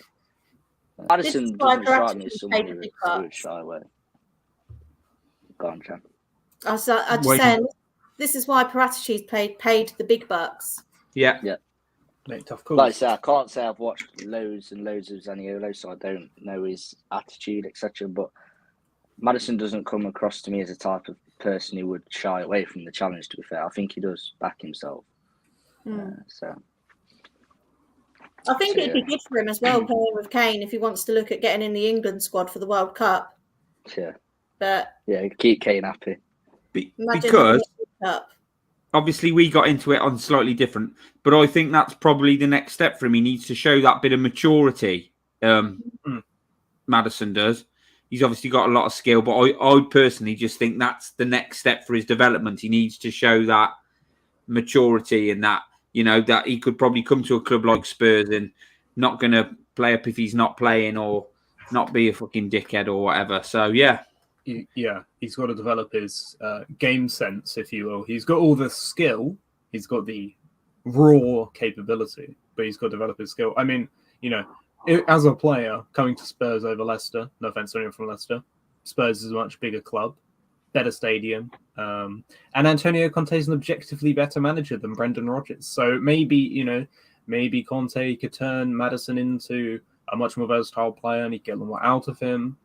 Maddison doesn't strike me as someone who would shy away. Go on, Shan. I just saying, this is why Paratici's paid the big bucks. Yeah. Make tough calls. Like I say, I can't say I've watched loads and loads of Zaniolo, so I don't know his attitude, etc. But Maddison doesn't come across to me as a type of person who would shy away from the challenge, to be fair. I think he does back himself. So I think it'd be good for him as well, playing with Kane, if he wants to look at getting in the England squad for the World Cup. Yeah. But yeah, keep Kane happy. Because obviously we got into it on slightly different, but I think that's probably the next step for him. He needs to show that bit of maturity. Maddison does. He's obviously got a lot of skill, but I personally just think that's the next step for his development. He needs to show that maturity and that, you know, that he could probably come to a club like Spurs and not going to play up if he's not playing or not be a fucking dickhead or whatever. So, yeah. Yeah, he's got to develop his game sense, if you will. He's got all the skill. He's got the raw capability, but he's got to develop his skill. I mean, you know, as a player, coming to Spurs over Leicester, no offense to anyone from Leicester, Spurs is a much bigger club, better stadium, and Antonio Conte is an objectively better manager than Brendan Rodgers. So maybe, you know, maybe Conte could turn Maddison into a much more versatile player and he'd get a lot more out of him.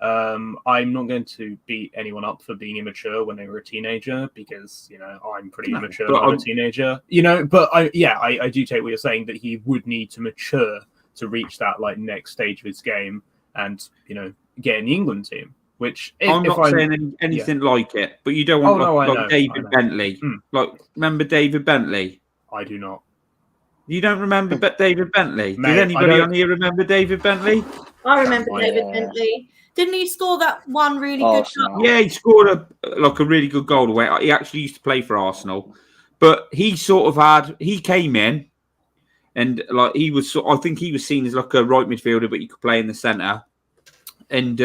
I'm not going to beat anyone up for being immature when they were a teenager because, you know, I'm pretty immature when I'm a teenager, you know, but I do take what you're saying, that he would need to mature to reach that like next stage of his game and, you know, get in the England team, which I'm not saying anything like it, but you don't want David Bentley. Like, remember David Bentley? I do not. You don't remember David Bentley? Did anybody on here remember David Bentley? I remember David Bentley. Didn't he score that one really good goal? Yeah, he scored a really good goal away. He actually used to play for Arsenal, but he came in and like I think he was seen as like a right midfielder, but he could play in the centre. And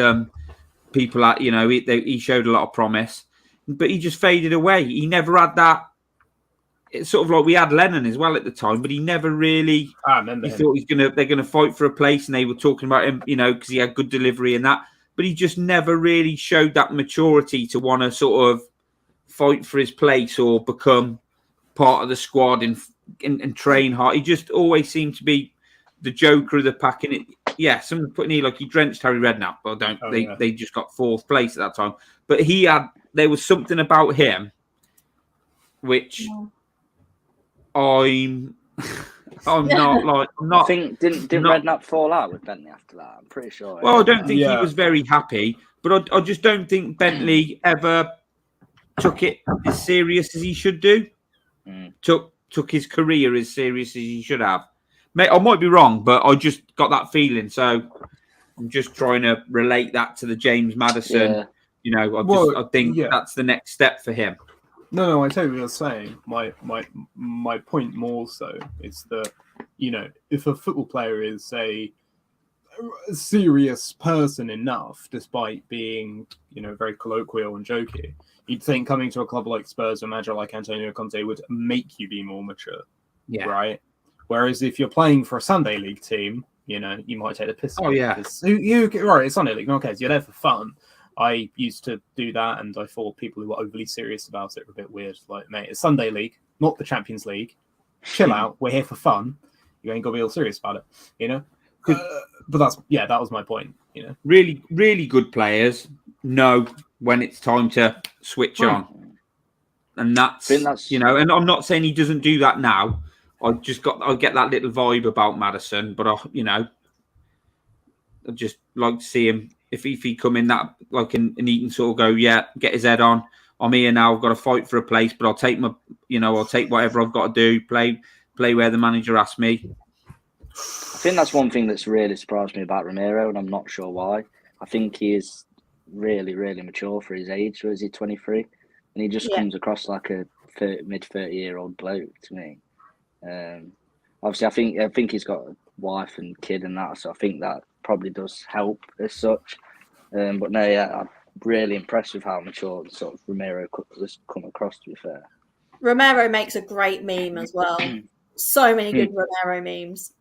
people, you know, he showed a lot of promise, but he just faded away. He never had that. It's sort of like we had Lennon as well at the time, but he never really. I remember. He thought they're gonna fight for a place, and they were talking about him, you know, because he had good delivery and that. But he just never really showed that maturity to want to sort of fight for his place or become part of the squad and train hard. He just always seemed to be the joker of the pack. And someone put in here like he drenched Harry Redknapp. Well, they just got fourth place at that time. But there was something about him which I'm not. I think didn't Redknapp fall out with Bentley after that? I'm pretty sure. Well, I don't think he was very happy, but I just don't think Bentley ever took it as serious as he should do. Took his career as serious as he should have. Mate, I might be wrong, but I just got that feeling. So I'm just trying to relate that to the James Maddison. Yeah. You know, I think that's the next step for him. No, I tell you what you're saying. My point more so is that, you know, if a football player is a serious person enough, despite being, you know, very colloquial and jokey, you'd think coming to a club like Spurs, a manager like Antonio Conte would make you be more mature. Yeah. Right? Whereas if you're playing for a Sunday League team, you know, you might take the piss. Oh, yeah. Right, it's Sunday League. No, okay, so you're there for fun. I used to do that, and I thought people who were overly serious about it were a bit weird. Like, mate, it's Sunday League, not the Champions League. Chill out. We're here for fun. You ain't got to be all serious about it, you know? But that was my point, you know? Really, really good players know when it's time to switch on. And that's, you know, and I'm not saying he doesn't do that now. I get that little vibe about Maddison, but I'd just like to see him if he come in that like and he can sort of go, get his head on. I'm here now. I've got to fight for a place, but I'll take whatever I've got to do. Play where the manager asks me. I think that's one thing that's really surprised me about Romero, and I'm not sure why. I think he is really, really mature for his age. So is he 23? And he just comes across like a mid-30-year-old bloke to me. Obviously, I think he's got a wife and kid and that, so I think that probably does help as such. But no, I'm really impressed with how mature sort of Romero has come across, to be fair. Romero makes a great meme as well. So many good Romero memes.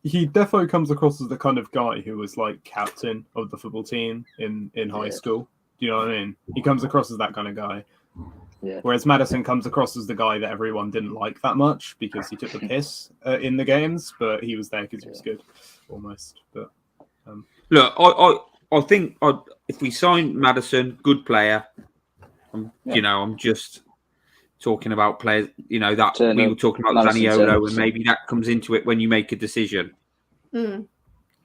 He definitely comes across as the kind of guy who was like captain of the football team in high school. Do you know what I mean? He comes across as that kind of guy. Yeah. Whereas Maddison comes across as the guy that everyone didn't like that much because he took the piss in the games, but he was there because he was good, almost. But look, I think if we sign Maddison, good player, I'm just talking about players, you know, that Turner, we were talking about Madison Zaniolo, Turner. and maybe that comes into it when you make a decision. Mm.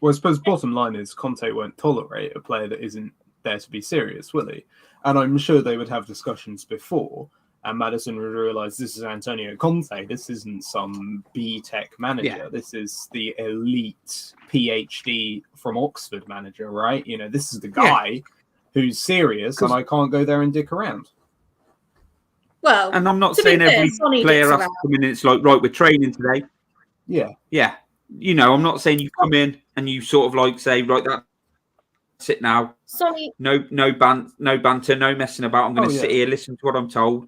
Well, I suppose bottom line is Conte won't tolerate a player that isn't there to be serious, will he? And I'm sure they would have discussions before, and Madison would realise this is Antonio Conte. This isn't some B-Tech manager. Yeah. This is the elite PhD from Oxford manager, right? You know, this is the guy who's serious, and I can't go there and dick around. Well, And I'm not to be saying fair, every Sonny player dicks has to around. come in and it's like, right, we're training today. Yeah. Yeah. You know, I'm not saying you come in and you sort of like say, right, that's it now. Sonny, No banter, no messing about. I'm going to sit yeah. here, listen to what I'm told.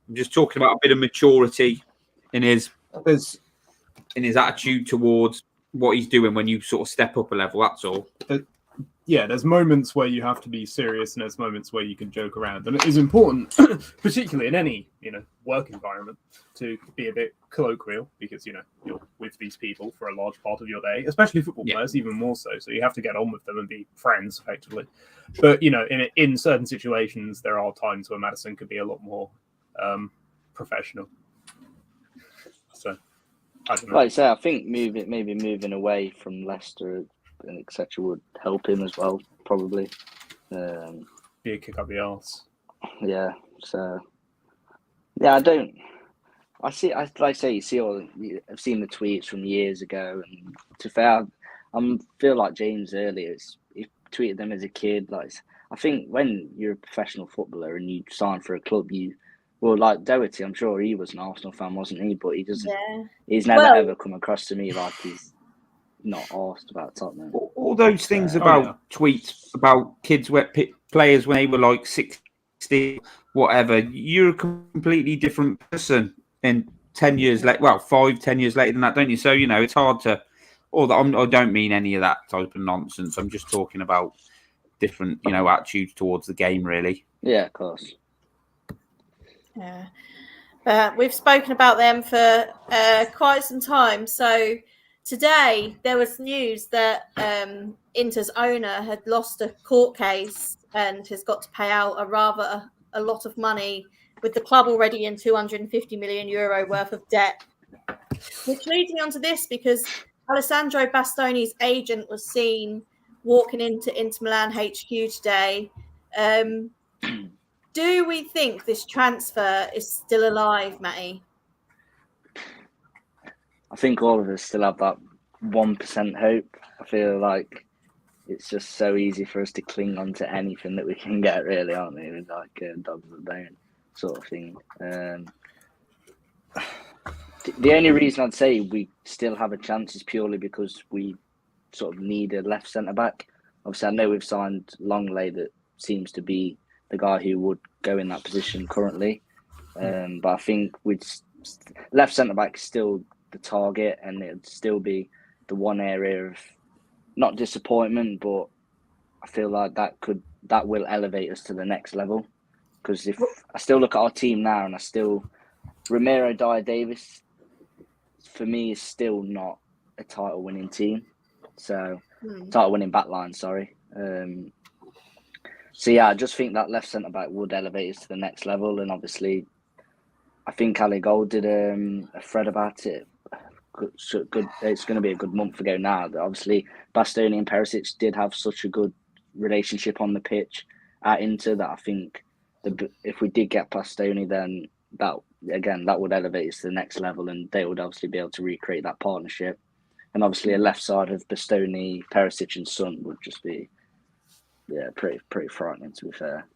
I'm just talking about a bit of maturity in his attitude towards what he's doing when you sort of step up a level. That's all. Yeah, there's moments where you have to be serious, and there's moments where you can joke around, and it is important, particularly in any work environment, to be a bit colloquial because you're with these people for a large part of your day, especially football players, even more so. So you have to get on with them and be friends effectively. But in certain situations, there are times where Madison could be a lot more professional. So I don't know. Like I say, I think moving away from Leicester and etc. would help him as well, probably. Be a kick up the arse. Yeah. So yeah, I've seen the tweets from years ago, and to fair, I feel like James earlier. He tweeted them as a kid. Like, I think when you're a professional footballer and you sign for a club, like Doherty, I'm sure he was an Arsenal fan, wasn't he? But he doesn't. yeah. He's never ever come across to me like he's not asked about Tottenham. All those things about tweets about kids, players when they were like 16, whatever. You're a completely different person in 10 years later. Well, 5-10 years later than that, don't you? So it's hard to. I don't mean any of that type of nonsense. I'm just talking about different, attitudes towards the game, really. Yeah, of course. Yeah, we've spoken about them for quite some time. So today there was news that Inter's owner had lost a court case and has got to pay out a lot of money, with the club already in €250 million worth of debt. Which leads me on to this, because Alessandro Bastoni's agent was seen walking into Inter Milan HQ today. Do we think this transfer is still alive, Matty? I think all of us still have that 1% hope. I feel like it's just so easy for us to cling on to anything that we can get, really, aren't we? With like dogs at the bone sort of thing. The only reason I'd say we still have a chance is purely because we sort of need a left centre-back. Obviously, I know we've signed Longley, that seems to be the guy who would go in that position currently. But I think left centre-back is still the target, and it'd still be the one area of not disappointment, but I feel like that will elevate us to the next level. Because if I still look at our team now, and Romero Dyer Davis, for me, is still not a title-winning team. So title-winning backline, sorry. So yeah, I just think that left centre-back would elevate us to the next level. And obviously, I think Ali Gold did a thread about it. Good. It's going to be a good month ago now. Obviously, Bastoni and Perisic did have such a good relationship on the pitch at Inter that I think if we did get Bastoni, then that would elevate us to the next level, and they would obviously be able to recreate that partnership. And obviously, a left side of Bastoni, Perisic, and Son would just be pretty frightening, to be fair.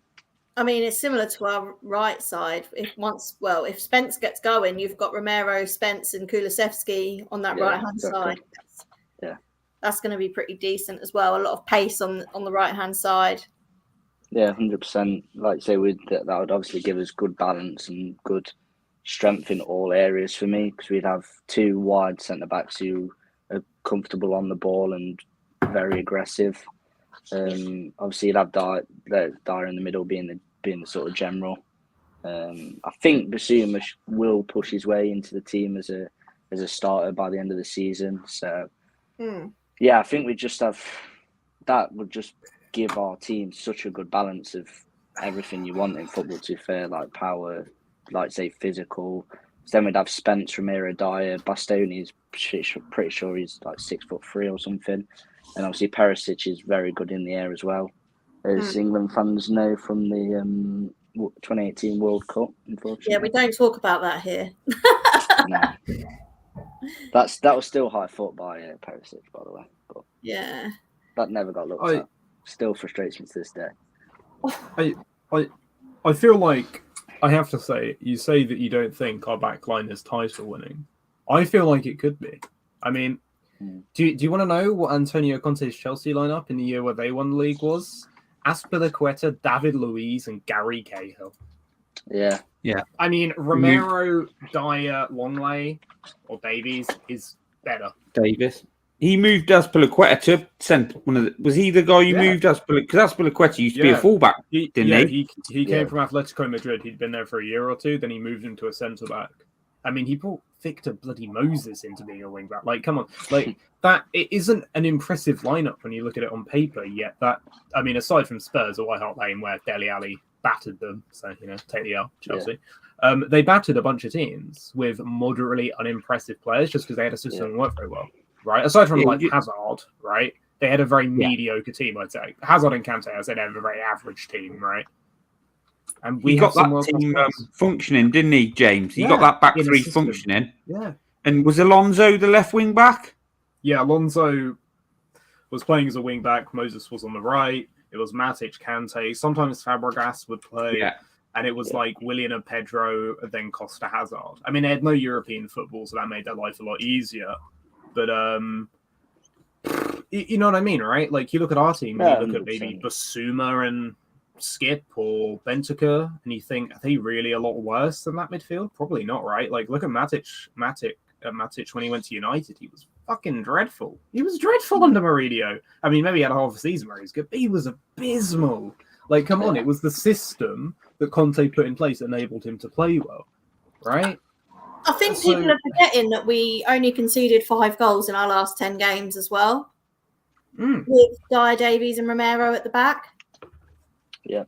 I mean, it's similar to our right side. If Spence gets going, you've got Romero, Spence, and Kulusevski on that right-hand side. Yeah, that's going to be pretty decent as well. A lot of pace on the right-hand side. Yeah, 100%. Like I say, that would obviously give us good balance and good strength in all areas for me, because we'd have two wide centre-backs who are comfortable on the ball and very aggressive. Obviously, you'd have Dyer in the middle being the sort of general. I think Basuma will push his way into the team as a starter by the end of the season. So, yeah, I think we just have that would just give our team such a good balance of everything you want in football. To be fair, like power, like say physical. So then we'd have Spence, Ramiro, Dyer, Bastoni's pretty sure he's like 6'3" or something, and obviously Perisic is very good in the air as well, as England fans know from the 2018 World Cup. Unfortunately, Yeah, we don't talk about that here. No. That was still high foot by Perisic, by the way. But Yeah. that never got looked at. Still frustrates me to this day. I feel like I have to say, you say that you don't think our backline is title winning. I feel like it could be. I mean, do you want to know what Antonio Conte's Chelsea lineup in the year where they won the league was? Azpilicueta, David Luiz, and Gary Cahill. Yeah. I mean, Romero, Dyer, Longley, or Davies is better. Davis. He moved Azpilicueta to centre. Was he the guy you moved Azpilicueta? Because Azpilicueta used to be a fullback, didn't he? He came from Atletico Madrid. He'd been there for a year or two. Then he moved into a centre back. I mean, he brought Victor bloody Moses into being a wing back. Like, come on, like that. It isn't an impressive lineup when you look at it on paper. Yet that, I mean, aside from Spurs or White Hart Lane, where Dele Alli battered them, so take the L, Chelsea. Yeah. They battered a bunch of teams with moderately unimpressive players just because they had a system that worked very well. Right, aside from Hazard, right? They had a very mediocre team, I'd say. Hazard and Kante, I said, have a very average team, right? And we got that team functioning, didn't he, James? He got that back three functioning. Yeah. And was Alonso the left wing back? Yeah, Alonso was playing as a wing back. Moses was on the right. It was Matic, Kante. Sometimes Fabregas would play. Yeah. And it was like Willian and Pedro, and then Costa Hazard. I mean, they had no European football, so that made their life a lot easier. But you know what I mean, right? Like you look at our team, and you look 100%. At maybe Basuma and Skip or Bentancur, and you think, are they really a lot worse than that midfield? Probably not, right? Like look at Matic when he went to United, he was fucking dreadful. He was dreadful under Mourinho. I mean, maybe he had a half a season where he was good, but he was abysmal. Like, come on, it was the system that Conte put in place that enabled him to play well, right? I think people are forgetting that we only conceded 5 goals in our last 10 games as well. With Dyer, Davies and Romero at the back. Yeah.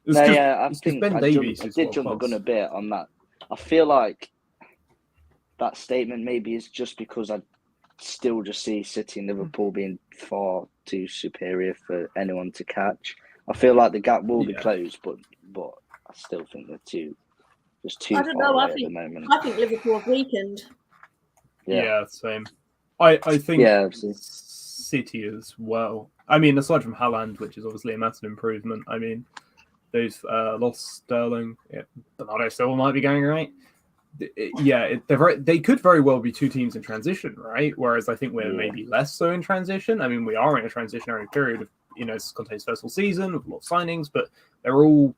I think I did jump the gun a bit on that. I feel like that statement maybe is just because I still just see City and Liverpool being far too superior for anyone to catch. I feel like the gap will be closed, but I still think they're too I don't know. I think Liverpool have weakened. Yeah, same. I think City as well. I mean, aside from Haaland, which is obviously a massive improvement. I mean, they've lost Sterling. Yeah, Bernardo Silva might be going right. They could very well be two teams in transition, right? Whereas I think we're maybe less so in transition. I mean, we are in a transitionary period of it's Conte's first full season with a lot of signings, but they're all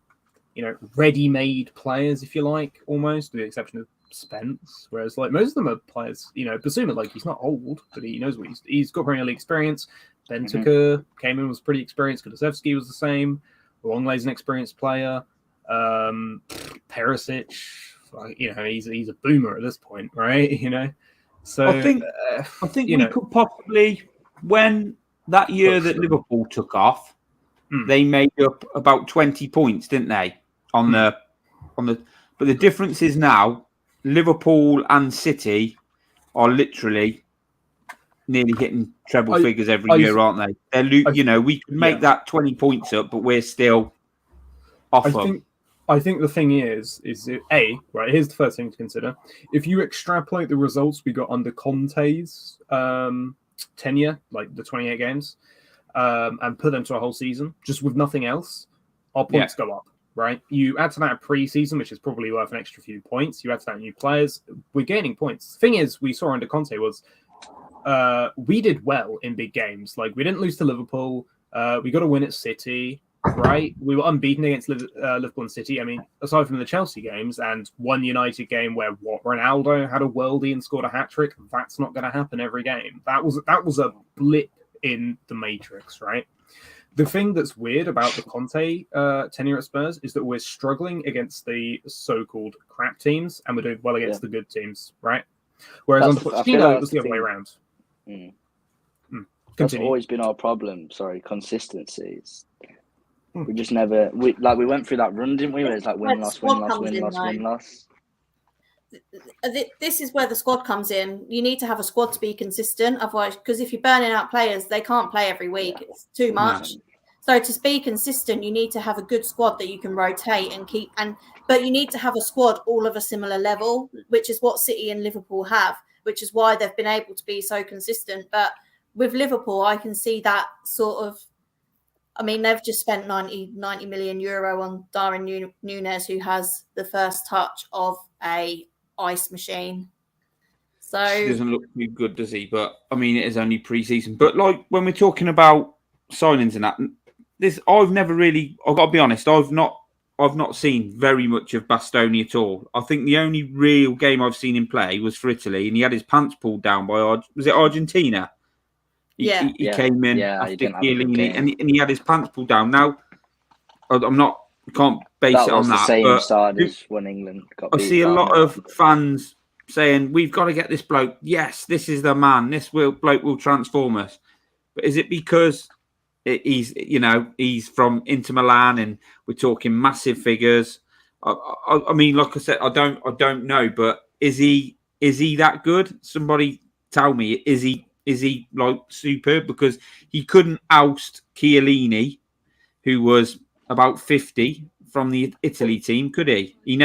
ready-made players, if you like, almost, with the exception of Spence. Whereas, like, most of them are players, Basuma, like, he's not old, but he knows what he's got Premier League experience. Bentancur came in, was pretty experienced. Kulusevski was the same. Longley's an experienced player. Perisic, he's a boomer at this point, right? So I think we could possibly, when that year that Liverpool took off, they made up about 20 points, didn't they? But the difference is now Liverpool and City are literally nearly hitting treble figures every year, aren't they? They're we could make that 20 points up, but we're still off them. I think the thing is here's the first thing to consider. If you extrapolate the results we got under Conte's tenure, like the 28 games, and put them to a whole season, just with nothing else, our points go up, right? You add to that a pre-season, which is probably worth an extra few points. You add to that new players, we're gaining points. The thing is, we saw under Conte was we did well in big games. Like, we didn't lose to Liverpool. We got a win at City, right? We were unbeaten against Liverpool and City. I mean, aside from the Chelsea games and one United game where Ronaldo had a worldie and scored a hat-trick, that's not going to happen every game. That was a blip in the matrix, right? The thing that's weird about the Conte tenure at Spurs is that we're struggling against the so-called crap teams and we're doing well against the good teams, right? Whereas under Pochettino, it was the other way around. That's always been our problem. Consistency. We just never we went through that run, didn't we? Where it's like win loss, win loss, win loss, win loss. This is where the squad comes in. You need to have a squad to be consistent, otherwise, because if you're burning out players, they can't play every week. Yeah. It's too much. So to be consistent, you need to have a good squad that you can rotate and keep. But you need to have a squad all of a similar level, which is what City and Liverpool have, which is why they've been able to be so consistent. But with Liverpool, I can see that sort of. I mean, they've just spent 90 million euro on Darwin Núñez, who has the first touch of a ice machine. So he doesn't look too good, does he? But I mean, it is only pre-season. But like when we're talking about signings and that, I've never really. I've got to be honest. I've not seen very much of Bastoni at all. I think the only real game I've seen him play was for Italy, and he had his pants pulled down by was it Argentina? He came in after Chiellini, and he had his pants pulled down. Now, can't base it on that. That was the same side as when England got beat. I see a lot of fans saying, we've got to get this bloke. Yes, this is the man. Bloke will transform us. But is it because he's from Inter Milan and we're talking massive figures? I mean, like I said, I don't know, but is he that good? Somebody tell me, is he like superb? Because he couldn't oust Chiellini, who was about 50 from the Italy team, could he? They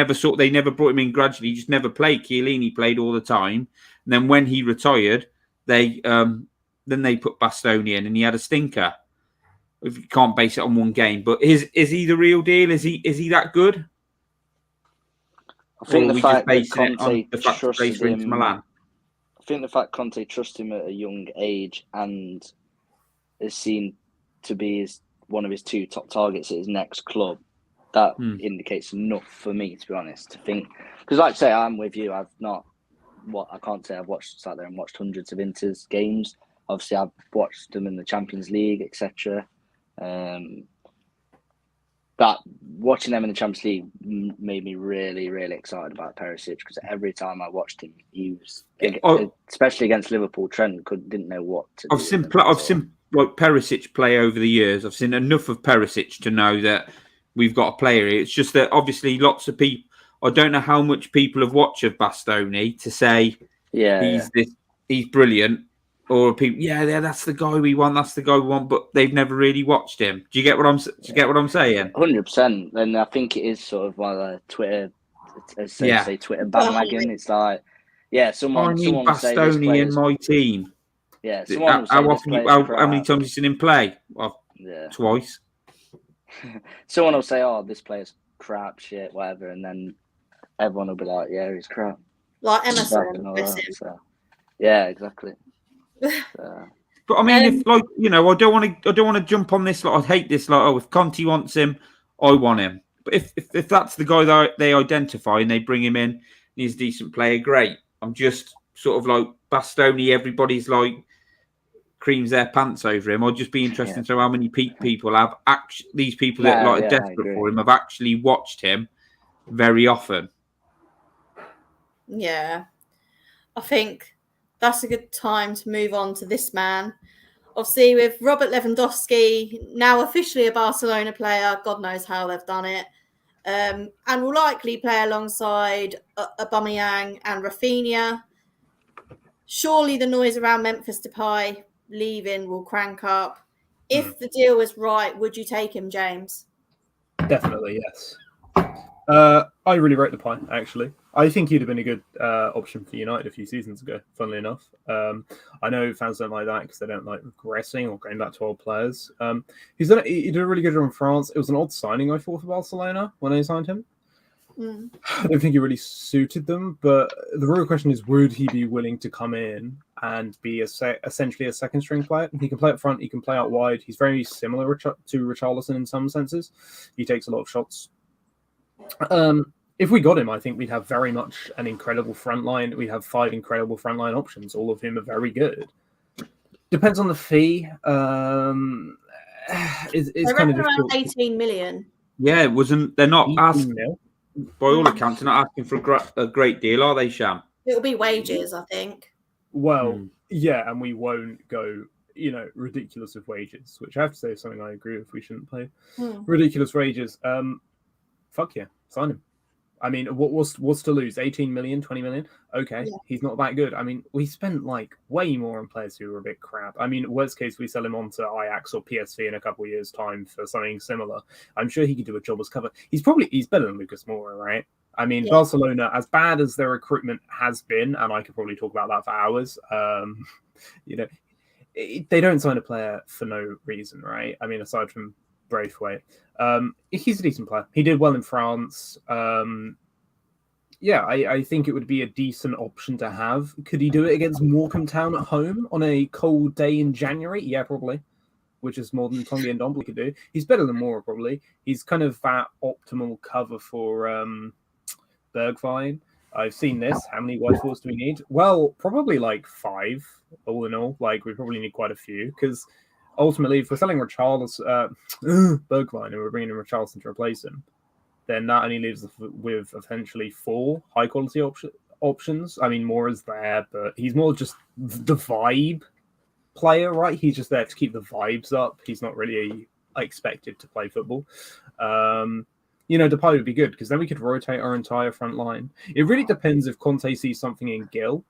never brought him in gradually. He just never played. Chiellini played all the time. And then when he retired, they put Bastoni in, and he had a stinker. If you can't base it on one game, but is he the real deal? Is he that good? I think the fact that Conte trusted him. Milan. I think the fact Conte trusted him at a young age and is seen to be one of his two top targets at his next club, that indicates enough for me, to be honest. To think, because like I say, I'm with you. I can't say I've sat there and watched hundreds of Inter's games. Obviously, I've watched them in the Champions League, etc. That watching them in the Champions League made me really, really excited about Perisic, because every time I watched him, he was, especially against Liverpool, Trent didn't know what to do. I've seen like Perisic play over the years. I've seen enough of Perisic to know that we've got a player here. It's just that obviously lots of people, I don't know how much people have watched of Bastoni to say he's brilliant. Or people, that's the guy we want, but they've never really watched him. Do you get what I'm saying? 100%. And I think it is sort of one of the Twitter, say Twitter bandwagon. It's like, someone I need Bastoni in my team. Yeah, how many times have you seen him play? Well, twice. Someone will say, "Oh, this player's crap, shit, whatever," and then everyone will be like, "Yeah, he's crap." Like Emerson, yeah, exactly. But I mean, if I don't want to jump on this. Like, I hate this. Like, if Conte wants him, I want him. But if that's the guy that they identify and they bring him in, and he's a decent player, great. I'm just sort of like Bastoni. Everybody's like creams their pants over him. I'd just be interested to know how many people have actually, these people that are desperate for him have actually watched him very often. Yeah, I think that's a good time to move on to this man. Obviously, with Robert Lewandowski, now officially a Barcelona player, God knows how they've done it, and will likely play alongside Aubameyang and Rafinha. Surely the noise around Memphis Depay leaving will crank up. If the deal is right, would you take him, James? Definitely, yes. I really rate the pie, actually. I think he'd have been a good option for United a few seasons ago, funnily enough. I know fans don't like that because they don't like regressing or going back to old players. He did a really good job in France. It was an odd signing, I thought, for Barcelona when they signed him. I don't think he really suited them, but the real question is, would he be willing to come in and be essentially a second-string player? He can play up front, he can play out wide. He's very similar to Richarlison in some senses. He takes a lot of shots. If we got him, I think we'd have very much an incredible front line. We have 5 incredible frontline options. All of whom are very good. Depends on the fee. It's kind of around 18 million. Yeah, it wasn't. They're not asking. By all accounts, they're not asking for a great deal, are they, Shan? It'll be wages, I think. Well, yeah, and we won't go ridiculous with wages, which I have to say is something I agree with. We shouldn't pay Hmm. ridiculous wages. Fuck yeah, sign him. I mean, what's to lose? 18 million, 20 million? Okay, Yeah. he's not that good. I mean, we spent like way more on players who were a bit crap. I mean, worst case, we sell him on to Ajax or PSV in a couple of years' time for something similar. I'm sure he could do a job as cover. He's better than Lucas Moura, right? I mean, Yeah. Barcelona, as bad as their recruitment has been, and I could probably talk about that for hours, they don't sign a player for no reason, right? I mean, aside from Braithwaite. He's a decent player. He did well in France. I think it would be a decent option to have. Could he do it against Morecambe Town at home on a cold day in January? Yeah, probably. Which is more than Tongi and Dombley could do. He's better than Moura, probably. He's kind of that optimal cover for Bergwijn. I've seen this. How many wide forwards do we need? Well, probably like 5, all in all. Like, we probably need quite a few, because ultimately, if we're selling Bergwijn and we're bringing in Richarlison to replace him, then that only leaves us with eventually 4 high-quality options. I mean, Moura's there, but he's more just the vibe player, right? He's just there to keep the vibes up. He's not really expected to play football. Depay would be good, because then we could rotate our entire front line. It really depends if Conte sees something in Gil,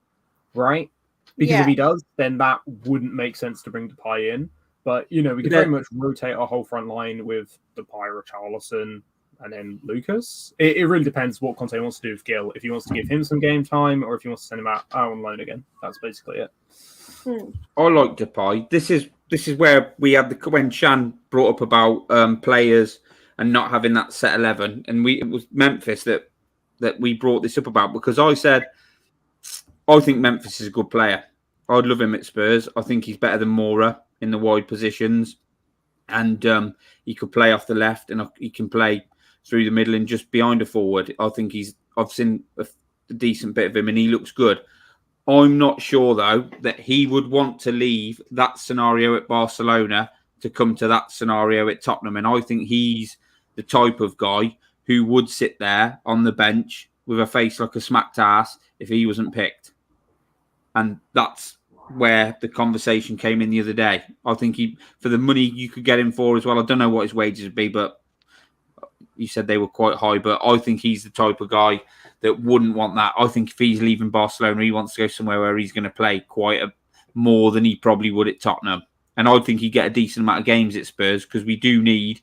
right? Because if he does, then that wouldn't make sense to bring Depay in. But, we could very much rotate our whole front line with Depay, Richarlison, and then Lucas. It really depends what Conte wants to do with Gil. If he wants to give him some game time, or if he wants to send him out on loan again. That's basically it. I like Depay. This is where we had when Shan brought up about players and not having that set 11, and it was Memphis that we brought this up about, because I said I think Memphis is a good player. I'd love him at Spurs. I think he's better than Moura in the wide positions, and he could play off the left, and he can play through the middle and just behind a forward. I think I've seen a decent bit of him, and he looks good. I'm not sure, though, that he would want to leave that scenario at Barcelona to come to that scenario at Tottenham. And I think he's the type of guy who would sit there on the bench with a face like a smacked ass if he wasn't picked. And that's where the conversation came in the other day. I think for the money you could get him for as well, I don't know what his wages would be, but you said they were quite high. But I think he's the type of guy that wouldn't want that. I think if he's leaving Barcelona, he wants to go somewhere where he's going to play more than he probably would at Tottenham. And I think he'd get a decent amount of games at Spurs, because we do need.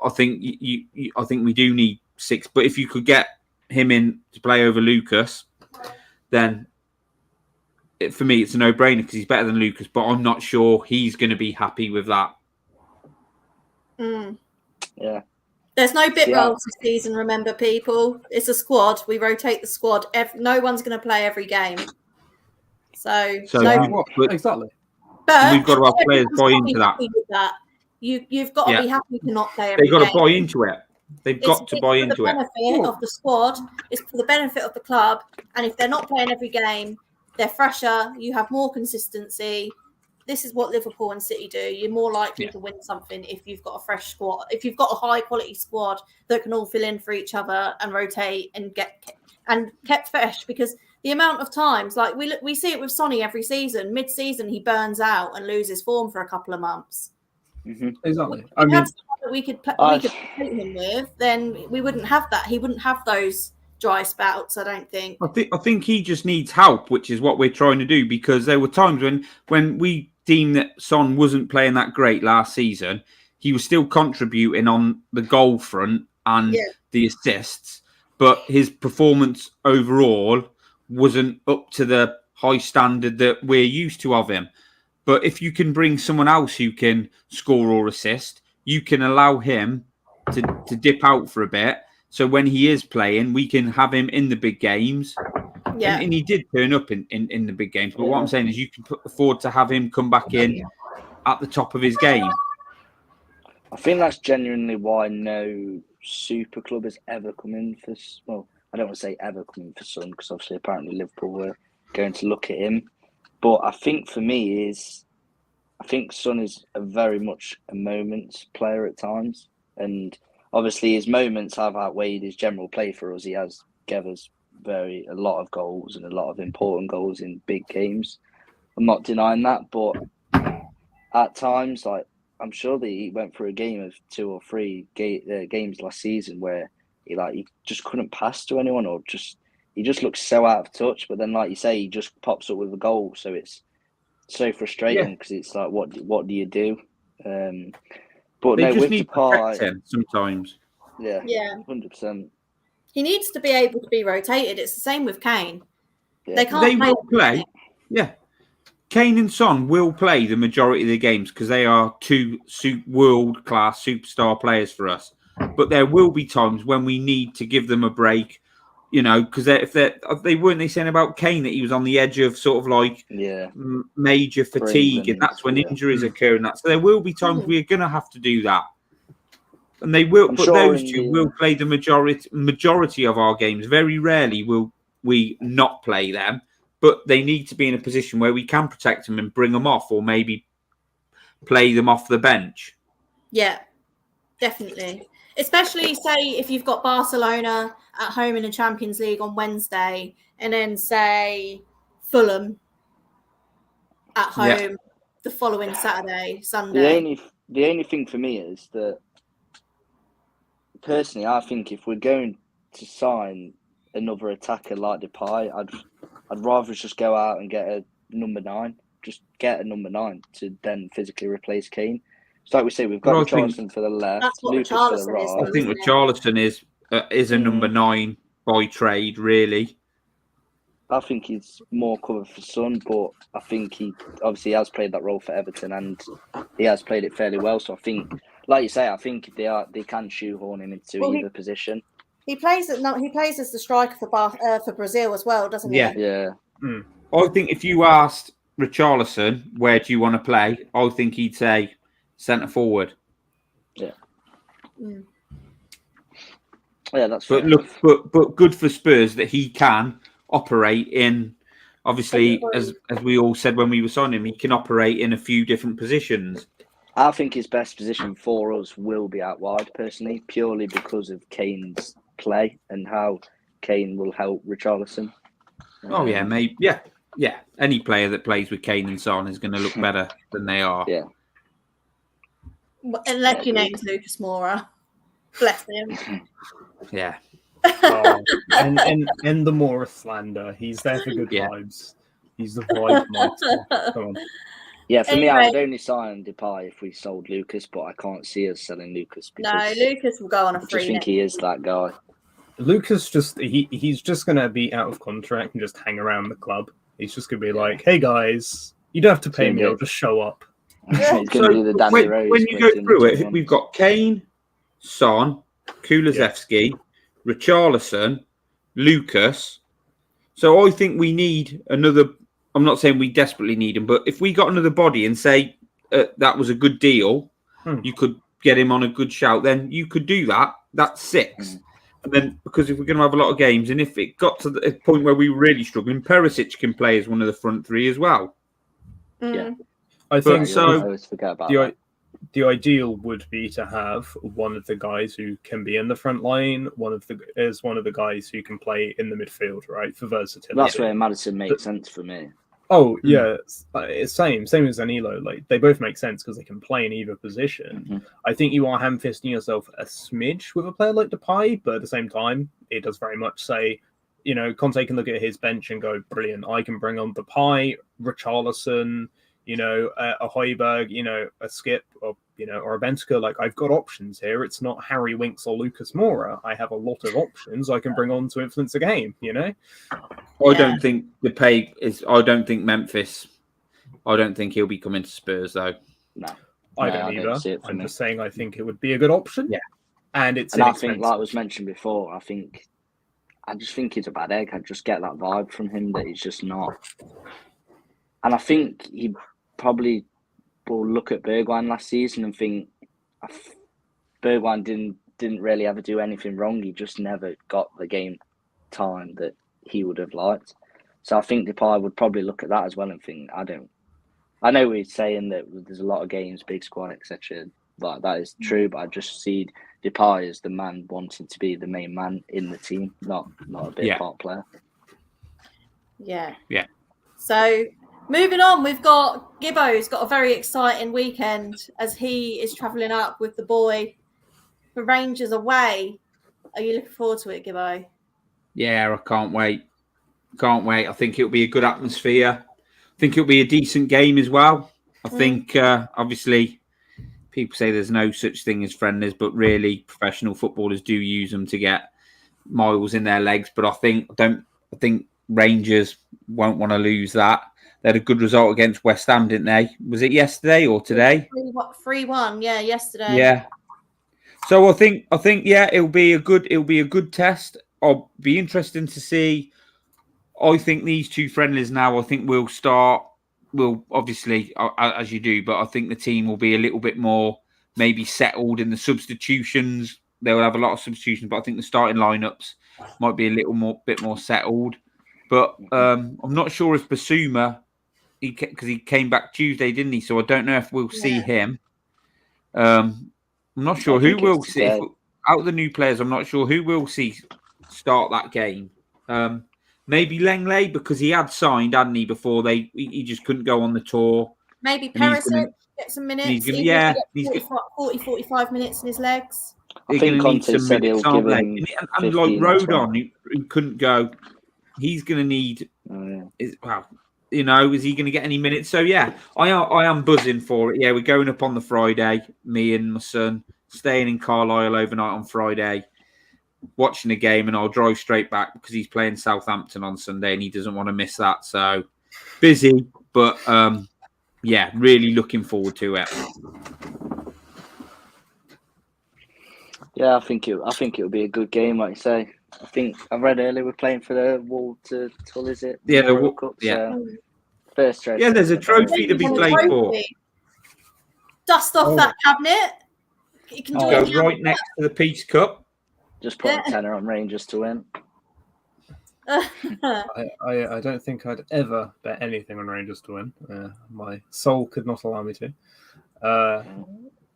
I think we do need 6. But if you could get him in to play over Lucas, then for me it's a no-brainer, because he's better than Lucas. But I'm not sure he's going to be happy with that. Yeah. There's no bit roles this season, remember, people. It's a squad. We rotate the squad. No one's going to play every game. So exactly. But we've got to have players buy into that. You've got to be happy to not play every game. They've got to buy into it. They've got to buy into it. It's for the benefit of the squad. It's for the benefit of the club. And if they're not playing every game, they're fresher. You have more consistency. This is what Liverpool and City do. You're more likely to win something if you've got a fresh squad. If you've got a high quality squad that can all fill in for each other and rotate and get kept fresh. Because the amount of times, like we see it with Sonny every season, mid-season he burns out and loses form for a couple of months. Mm-hmm. Exactly. I mean, that we could play him with, then we wouldn't have that. He wouldn't have those dry spouts, I don't think. I think he just needs help, which is what we're trying to do, because there were times when we deemed that Son wasn't playing that great last season, he was still contributing on the goal front and the assists, but his performance overall wasn't up to the high standard that we're used to of him. But if you can bring someone else who can score or assist, you can allow him to dip out for a bit. So when he is playing, we can have him in the big games. Yeah. And he did turn up in the big games. But what I'm saying is you can afford to have him come back in at the top of his game. I think that's genuinely why no super club has ever come in for... Well, I don't want to say ever come in for Son, because obviously apparently Liverpool were going to look at him. But I think for me I think Son is very much a moments player at times. And obviously his moments have outweighed his general play for us. He has given us a lot of goals and a lot of important goals in big games. I'm not denying that, but at times, like I'm sure that he went through a game of 2 or 3 games last season where he just couldn't pass to anyone, or he just looks so out of touch. But then, like you say, he just pops up with a goal, so it's so frustrating because it's like, what do you do? But They no, just with need Depay, protecting sometimes. yeah, Yeah. 100%. He needs to be able to be rotated. It's the same with Kane. Yeah. They can't They play will play. Yeah. Kane and Son will play the majority of the games because they are two world-class superstar players for us. But there will be times when we need to give them a break, because if they weren't saying about Kane that he was on the edge of sort of like major fatigue, and that's when injuries occur and that. So there will be times we're going to have to do that. And they will, but those two will play the majority of our games. Very rarely will we not play them. But they need to be in a position where we can protect them and bring them off, or maybe play them off the bench. Yeah, definitely. Especially, say, if you've got Barcelona at home in the Champions League on Wednesday, and then, say, Fulham at home the following Sunday. The only thing for me is that, personally, I think if we're going to sign another attacker like Depay, I'd rather just go out and get a number 9. Just get a number 9 to then physically replace Kane. So like we say, we've got Richarlison for the left, Lucas for the right. I think Richarlison is a number 9 by trade, really. I think he's more covered for Son, but I think he obviously has played that role for Everton and he has played it fairly well. So I think, like you say, I think they can shoehorn him into either position. He plays as the striker for Brazil as well, doesn't he? Yeah. I think if you asked Richarlison, where do you want to play? I think he'd say centre forward. Yeah. Yeah, that's but fair. But good for Spurs that he can operate in. Obviously, as we all said when we were signing him, he can operate in a few different positions. I think his best position for us will be out wide, personally, purely because of Kane's play and how Kane will help Richarlison. Maybe, yeah. Any player that plays with Kane and Son is going to look better than they are. Yeah. Unless your name's Lucas Moura. Bless him. Yeah. And the Moura slander. He's there for good vibes. He's the vibe master. Come on. Yeah, for me, I would only sign Depay if we sold Lucas, but I can't see us selling Lucas. No, Lucas will go on a free. I just think he is that guy. Lucas he's just going to be out of contract and just hang around the club. He's just going to be like, hey guys, you don't have to pay me, I'll just show up. He's going to do the Danny Rose. When you go through it, we've got Kane, Son, Kulusevski, Richarlison, Lucas. So I think we need another. I'm not saying we desperately need him, but if we got another body and say that was a good deal, you could get him on a good shout, then you could do that. That's 6. And then, because if we're going to have a lot of games, and if it got to the point where we were really struggling, Perisic can play as one of the front 3 as well. Yeah. I think so. I always forget about that. The ideal would be to have one of the guys who can be in the front line, one of the guys who can play in the midfield, right, for versatility. That's where Maddison makes sense for me. Oh yeah, it's same as Danilo. Like they both make sense because they can play in either position. I think you are ham-fisting yourself a smidge with a player like Depay, but at the same time, it does very much say, Conte can look at his bench and go, brilliant. I can bring on Depay, Richarlison, a Højbjerg, a Skip, or a Bentancur. Like I've got options here. It's not Harry Winks or Lucas Moura. I have a lot of options I can bring on to influence the game. I don't think Depay is. I don't think Memphis. I don't think he'll be coming to Spurs though. No, I don't either. I'm just saying I think it would be a good option. Yeah, and I think, like was mentioned before, I just think he's a bad egg. I just get that vibe from him that he's just not. And I think he probably will look at Bergwijn last season and think Bergwijn didn't really ever do anything wrong. He just never got the game time that he would have liked. So I think Depay would probably look at that as well and think, I know he's saying that there's a lot of games, big squad, etc. Like that is true, but I just see Depay as the man wanting to be the main man in the team, not a bit part player. Yeah. Yeah. So Moving on, we've got Gibbo's got a very exciting weekend as he is travelling up with the boy for Rangers away. Are you looking forward to it, Gibbo? Yeah, I can't wait. Can't wait. I think it'll be a good atmosphere. I think it'll be a decent game as well. I think, obviously, people say there's no such thing as friendlies, but really, professional footballers do use them to get miles in their legs. But I think Rangers won't want to lose that. They had a good result against West Ham, didn't they? Was it yesterday or today? 3-1, yeah, yesterday. Yeah. So I think, yeah, it'll be a good test. I'll be interesting to see. I think these two friendlies now, I think we'll obviously, as you do, but I think the team will be a little bit more maybe settled in the substitutions. They'll have a lot of substitutions, but I think the starting lineups might be a bit more settled. But I'm not sure if Basuma, because he came back Tuesday, didn't he? So I don't know if we'll see him. I'm not sure who we'll see. Out of the new players, I'm not sure who we'll see start that game. Maybe Lengley, because he had signed, hadn't he, before he just couldn't go on the tour. Maybe Perisic get some minutes. He's gonna, he's 45 minutes in his legs. I think Conte said he'll give him and like Rodon, who couldn't go, he's going to need. Is he going to get any minutes? So yeah, I am buzzing for it. Yeah, we're going up on the Friday. Me and my son staying in Carlisle overnight on Friday, watching the game, and I'll drive straight back because he's playing Southampton on Sunday and he doesn't want to miss that. So busy, but yeah, really looking forward to it. Yeah, I think it'll be a good game, like you say. I think I read earlier we're playing for the Walter Tull, is it? Yeah, the World Cup. yeah. So first trophy. Yeah, there's a trophy to be played for. Dust off that cabinet. You can go right next to the Peace Cup. Just put a tenner on Rangers to win. I don't think I'd ever bet anything on Rangers to win. My soul could not allow me to.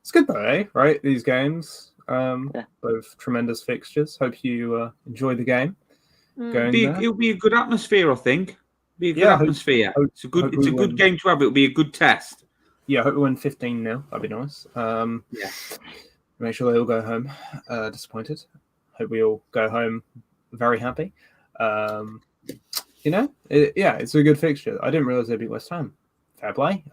It's good though, eh? Right? These games. Both tremendous fixtures. Hope you enjoy the game. It'll be a good atmosphere, I think. Be a good atmosphere. It's a good game to have. It'll be a good test. Yeah, I hope we win 15-0. That'd be nice. Make sure they all go home disappointed. Hope we all go home very happy. It's a good fixture. I didn't realize they'd beat West Ham. Fair play.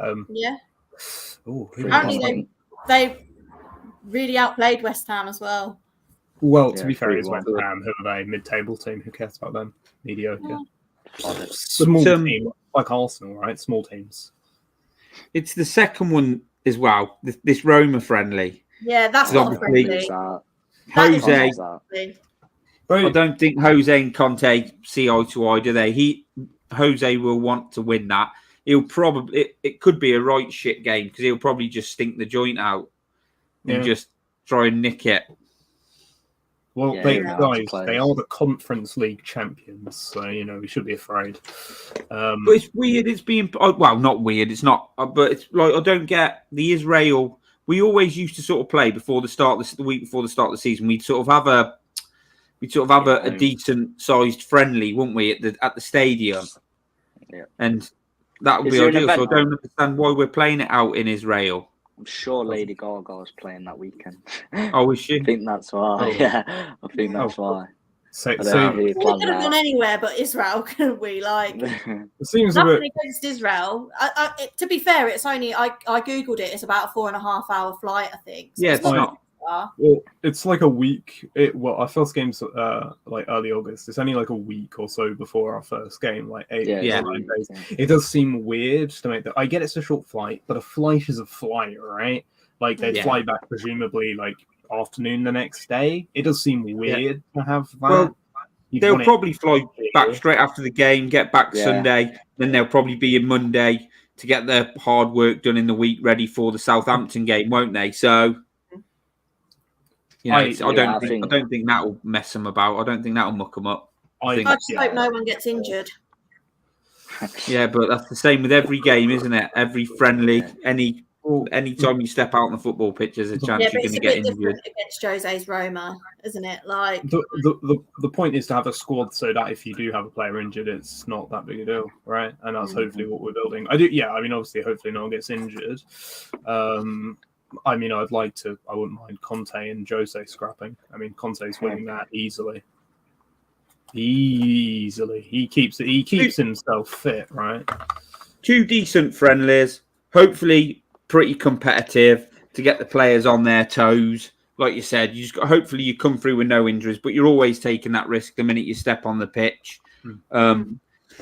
Apparently they really outplayed West Ham as well. Well, to be fair, it's West Ham. Who are they? Mid-table team. Who cares about them? Mediocre. Small team, like Arsenal, right? Small teams. It's the second one as well. This Roma friendly. Yeah, that's not friendly. Jose. I don't think Jose and Conte see eye to eye, do they? Jose will want to win that. He'll probably it could be a right shit game because he'll probably just stink the joint out and just try and nick it. Well, they are the Conference League champions, so we should be afraid. But it's weird. It's being not weird. It's not. But it's like I don't get the Israel. We always used to sort of play before the week before the start of the season. We'd sort of have a decent sized friendly, wouldn't we, at the stadium? Yeah. And that would be ideal. So I don't understand why we're playing it out in Israel. I'm sure Lady Gaga is playing that weekend. Oh, is she? I think that's why. Yeah, I think that's why. So we could have gone anywhere but Israel, couldn't we? Like, it seems nothing against Israel. To be fair, it's only I googled it. It's about a 4.5-hour flight, I think. So it's not. Well, it's like a week. Our first game's like early August. It's only like a week or so before our first game, like 8 or 9 days. It does seem weird to make that. I get it's a short flight, but a flight is a flight, right? Like they'd fly back presumably like afternoon the next day. It does seem weird to have that. Well, they'll probably fly back straight after the game, get back Sunday, then they'll probably be in Monday to get their hard work done in the week ready for the Southampton game, won't they? So. I don't think that will mess them about. I don't think that will muck them up. I just hope no one gets injured. Yeah, but that's the same with every game, isn't it? Every friendly, any anytime you step out on the football pitch, there's a chance Yeah, you're but going it's to a get bit injured. different against Jose's Roma, isn't it? Like The point is to have a squad so that if you do have a player injured, it's not that big a deal, right? And that's hopefully what we're building. Obviously, hopefully no one gets injured. I wouldn't mind Conte and Jose scrapping. I mean, Conte's winning that easily. He keeps himself fit, right? 2 decent friendlies, hopefully pretty competitive to get the players on their toes. Like you said, hopefully you come through with no injuries, but you're always taking that risk the minute you step on the pitch.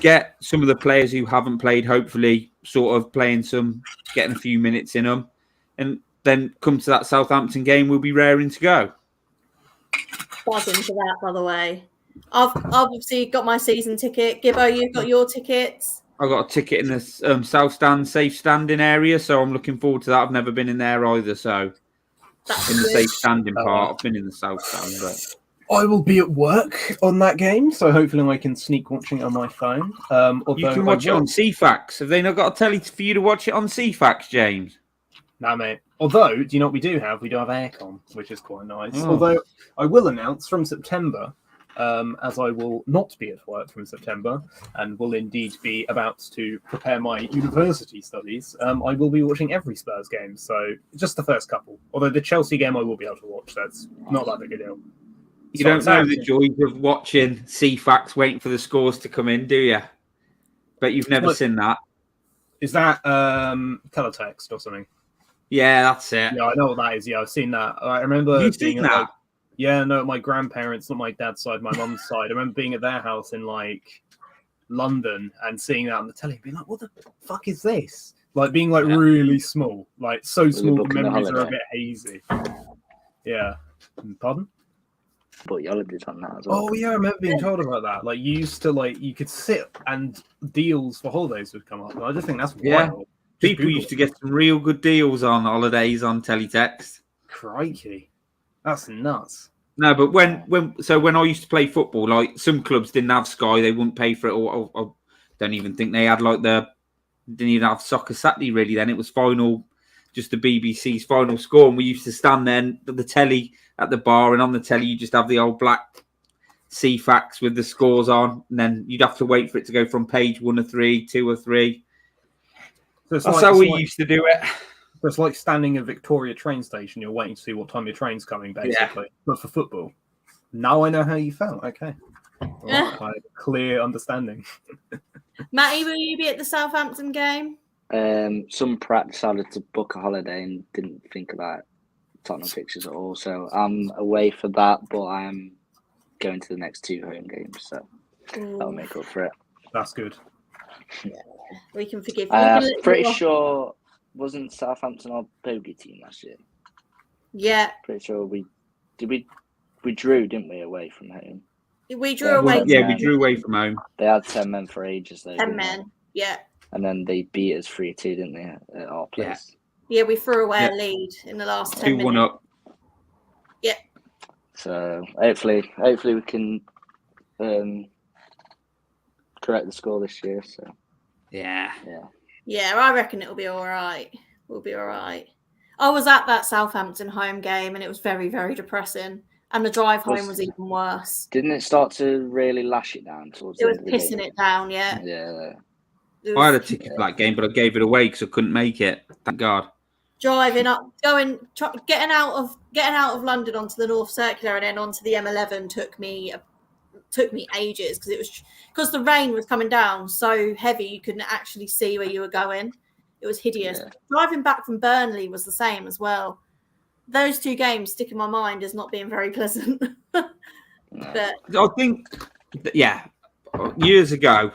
Get some of the players who haven't played, hopefully sort of getting a few minutes in them, and then come to that Southampton game, we'll be raring to go. buzzing for that, by the way. I've obviously got my season ticket. Gibbo, you've got your tickets. I got a ticket in the South Stand, safe standing area, so I'm looking forward to that. I've never been in there either, so That's in the good. safe standing part, I've been in the South Stand. But I will be at work on that game, so hopefully I can sneak watching it on my phone. you can watch it on CFAX. Have they not got a telly for you to watch it on CFAX, James? Nah, mate. Although, do you know what we do have? We do have aircon, which is quite nice. Oh. Although, I will announce from September, as I will not be at work from September, and will indeed be about to prepare my university studies, I will be watching every Spurs game, so just the first couple. Although the Chelsea game I will be able to watch, so it's not that big a deal. You don't know the joys of watching CFAX waiting for the scores to come in, do you? But you've never seen that. Is that teletext or something? Yeah, that's it. Yeah, I know what that is. Yeah, I've seen that. I remember You've being seen at, that? my grandparents, not my dad's side, my mum's side. I remember being at their house in London and seeing that on the telly and being like, what the fuck is this? Like being really small. Like so small the memories are a bit hazy. Yeah. Pardon? But your holidays on that as well. Oh yeah, I remember being told about that. Like you used to you could sit and deals for holidays would come up. And I just think that's wild. People used to get some real good deals on holidays on teletext. Crikey. That's nuts. No, but when I used to play football, like some clubs didn't have Sky, they wouldn't pay for it. Or I don't even think they had didn't even have Soccer Saturday really. Then it was just the BBC's final score, and we used to stand there the telly at the bar, and on the telly you just have the old black CFAX with the scores on, and then you'd have to wait for it to go from page 1 or 3, 2 or 3. So that's how we used to do it. So it's like standing at Victoria train station. You're waiting to see what time your train's coming, basically. Yeah. But for football. Now I know how you felt. Okay. Right. I have a clear understanding. Matty, will you be at the Southampton game? Some prat decided to book a holiday and didn't think about Tottenham fixtures at all. So I'm away for that, but I am going to the next 2 home games. So that'll make up for it. That's good. Yeah. We can forgive you. Pretty sure wasn't Southampton our bogey team last year? Yeah. Pretty sure we drew, didn't we, away from home? We drew away. We drew away from home. They had 10 men for ages though. 10 men, yeah. And then they beat us 3-2, didn't they, at our place? Yeah, we threw away a lead in the last 10 minutes. 2-1 up. Yeah. So hopefully we can correct the score this year. So yeah, I reckon it'll be all right. We'll be all right. I was at that Southampton home game and it was very, very depressing. And the drive home was even worse. Didn't it start to really lash it down towards? It was pissing it down, yeah. Yeah. I had a ticket for that game, but I gave it away because I couldn't make it. Thank God. Driving up, getting out of London onto the North Circular and then onto the M11 took me ages because the rain was coming down so heavy you couldn't actually see where you were going. It was hideous. Yeah. Driving back from Burnley was the same as well. Those 2 games stick in my mind as not being very pleasant. But I think, years ago,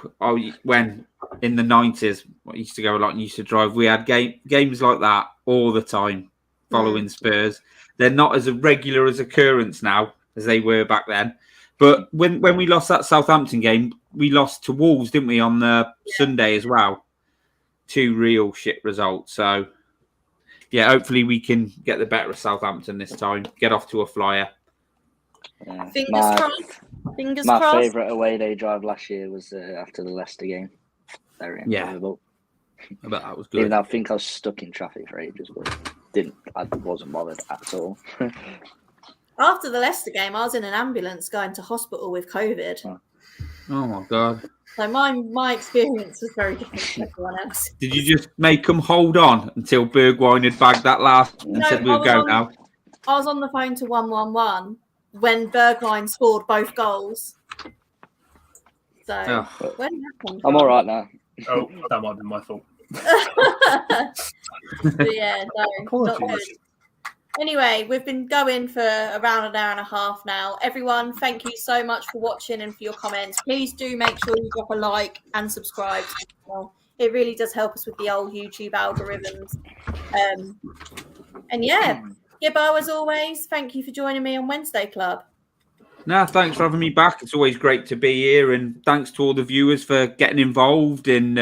when in the 90s, I used to go a lot and used to drive. We had games like that all the time following Spurs. They're not as a regular as occurrence now as they were back then. But when we lost that Southampton game, we lost to Wolves, didn't we, on the Sunday as well? 2 real shit results. So, yeah, hopefully we can get the better of Southampton this time. Get off to a flyer. Yeah. Fingers crossed. My favourite away day drive last year was after the Leicester game. Very enjoyable. I bet that was Even good. though I think I was stuck in traffic for ages, but I wasn't bothered at all. After the Leicester game, I was in an ambulance going to hospital with COVID. Oh my god! So my experience was very different to everyone else. Did you just make them hold on until Bergwijn had bagged that last and said we'll go now? I was on the phone to 111 when Bergwijn scored both goals. So where did that come from? I'm all right now. Oh, that might have been my fault. But yeah, no, not good. Apologies. Anyway, we've been going for around an hour and a half now. Everyone, thank you so much for watching and for your comments. Please do make sure you drop a like and subscribe to the channel. It really does help us with the old YouTube algorithms. And yeah, Gibbo, as always, thank you for joining me on Wednesday Club. No, thanks for having me back. It's always great to be here, and thanks to all the viewers for getting involved in,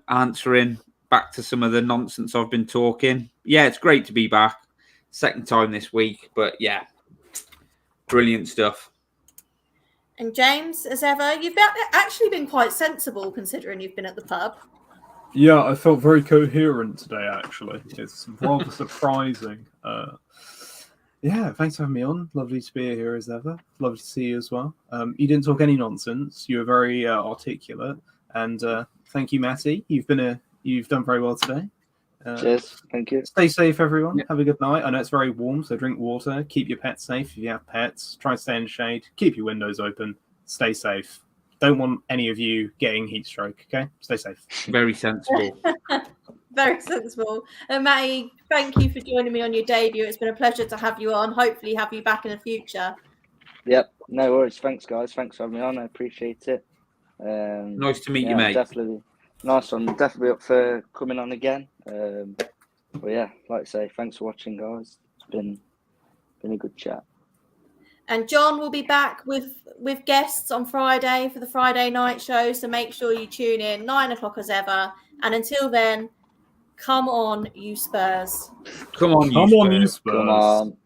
answering back to some of the nonsense I've been talking. Yeah, it's great to be back. Second time this week, but yeah, brilliant stuff. And James, as ever, you've actually been quite sensible considering you've been at the pub. Yeah, I felt very coherent today, actually. It's rather surprising. Yeah, thanks for having me on. Lovely to be here as ever. Lovely to see you as well. You didn't talk any nonsense. You were very articulate. And thank you, Matty. You've done very well today. Cheers. Thank you. Stay safe, everyone. Have a good night. I know it's very warm, so drink water. Keep your pets safe if you have pets. Try and stay in the shade. Keep your windows open. Stay safe. Don't want any of you getting heat stroke, okay? Stay safe. Very sensible. Very sensible. And Matty, thank you for joining me on your debut. It's been a pleasure to have you on. Hopefully have you back in the future. Yep. No worries. Thanks, guys. Thanks for having me on. I appreciate it. Nice to meet you, mate. Definitely. Nice one. Definitely up for coming on again. But yeah, like I say, thanks for watching, guys. It's been a good chat. And John will be back with guests on Friday for the Friday night show. So make sure you tune in 9 o'clock as ever. And until then, come on, you Spurs. Come on, you Spurs. Come on.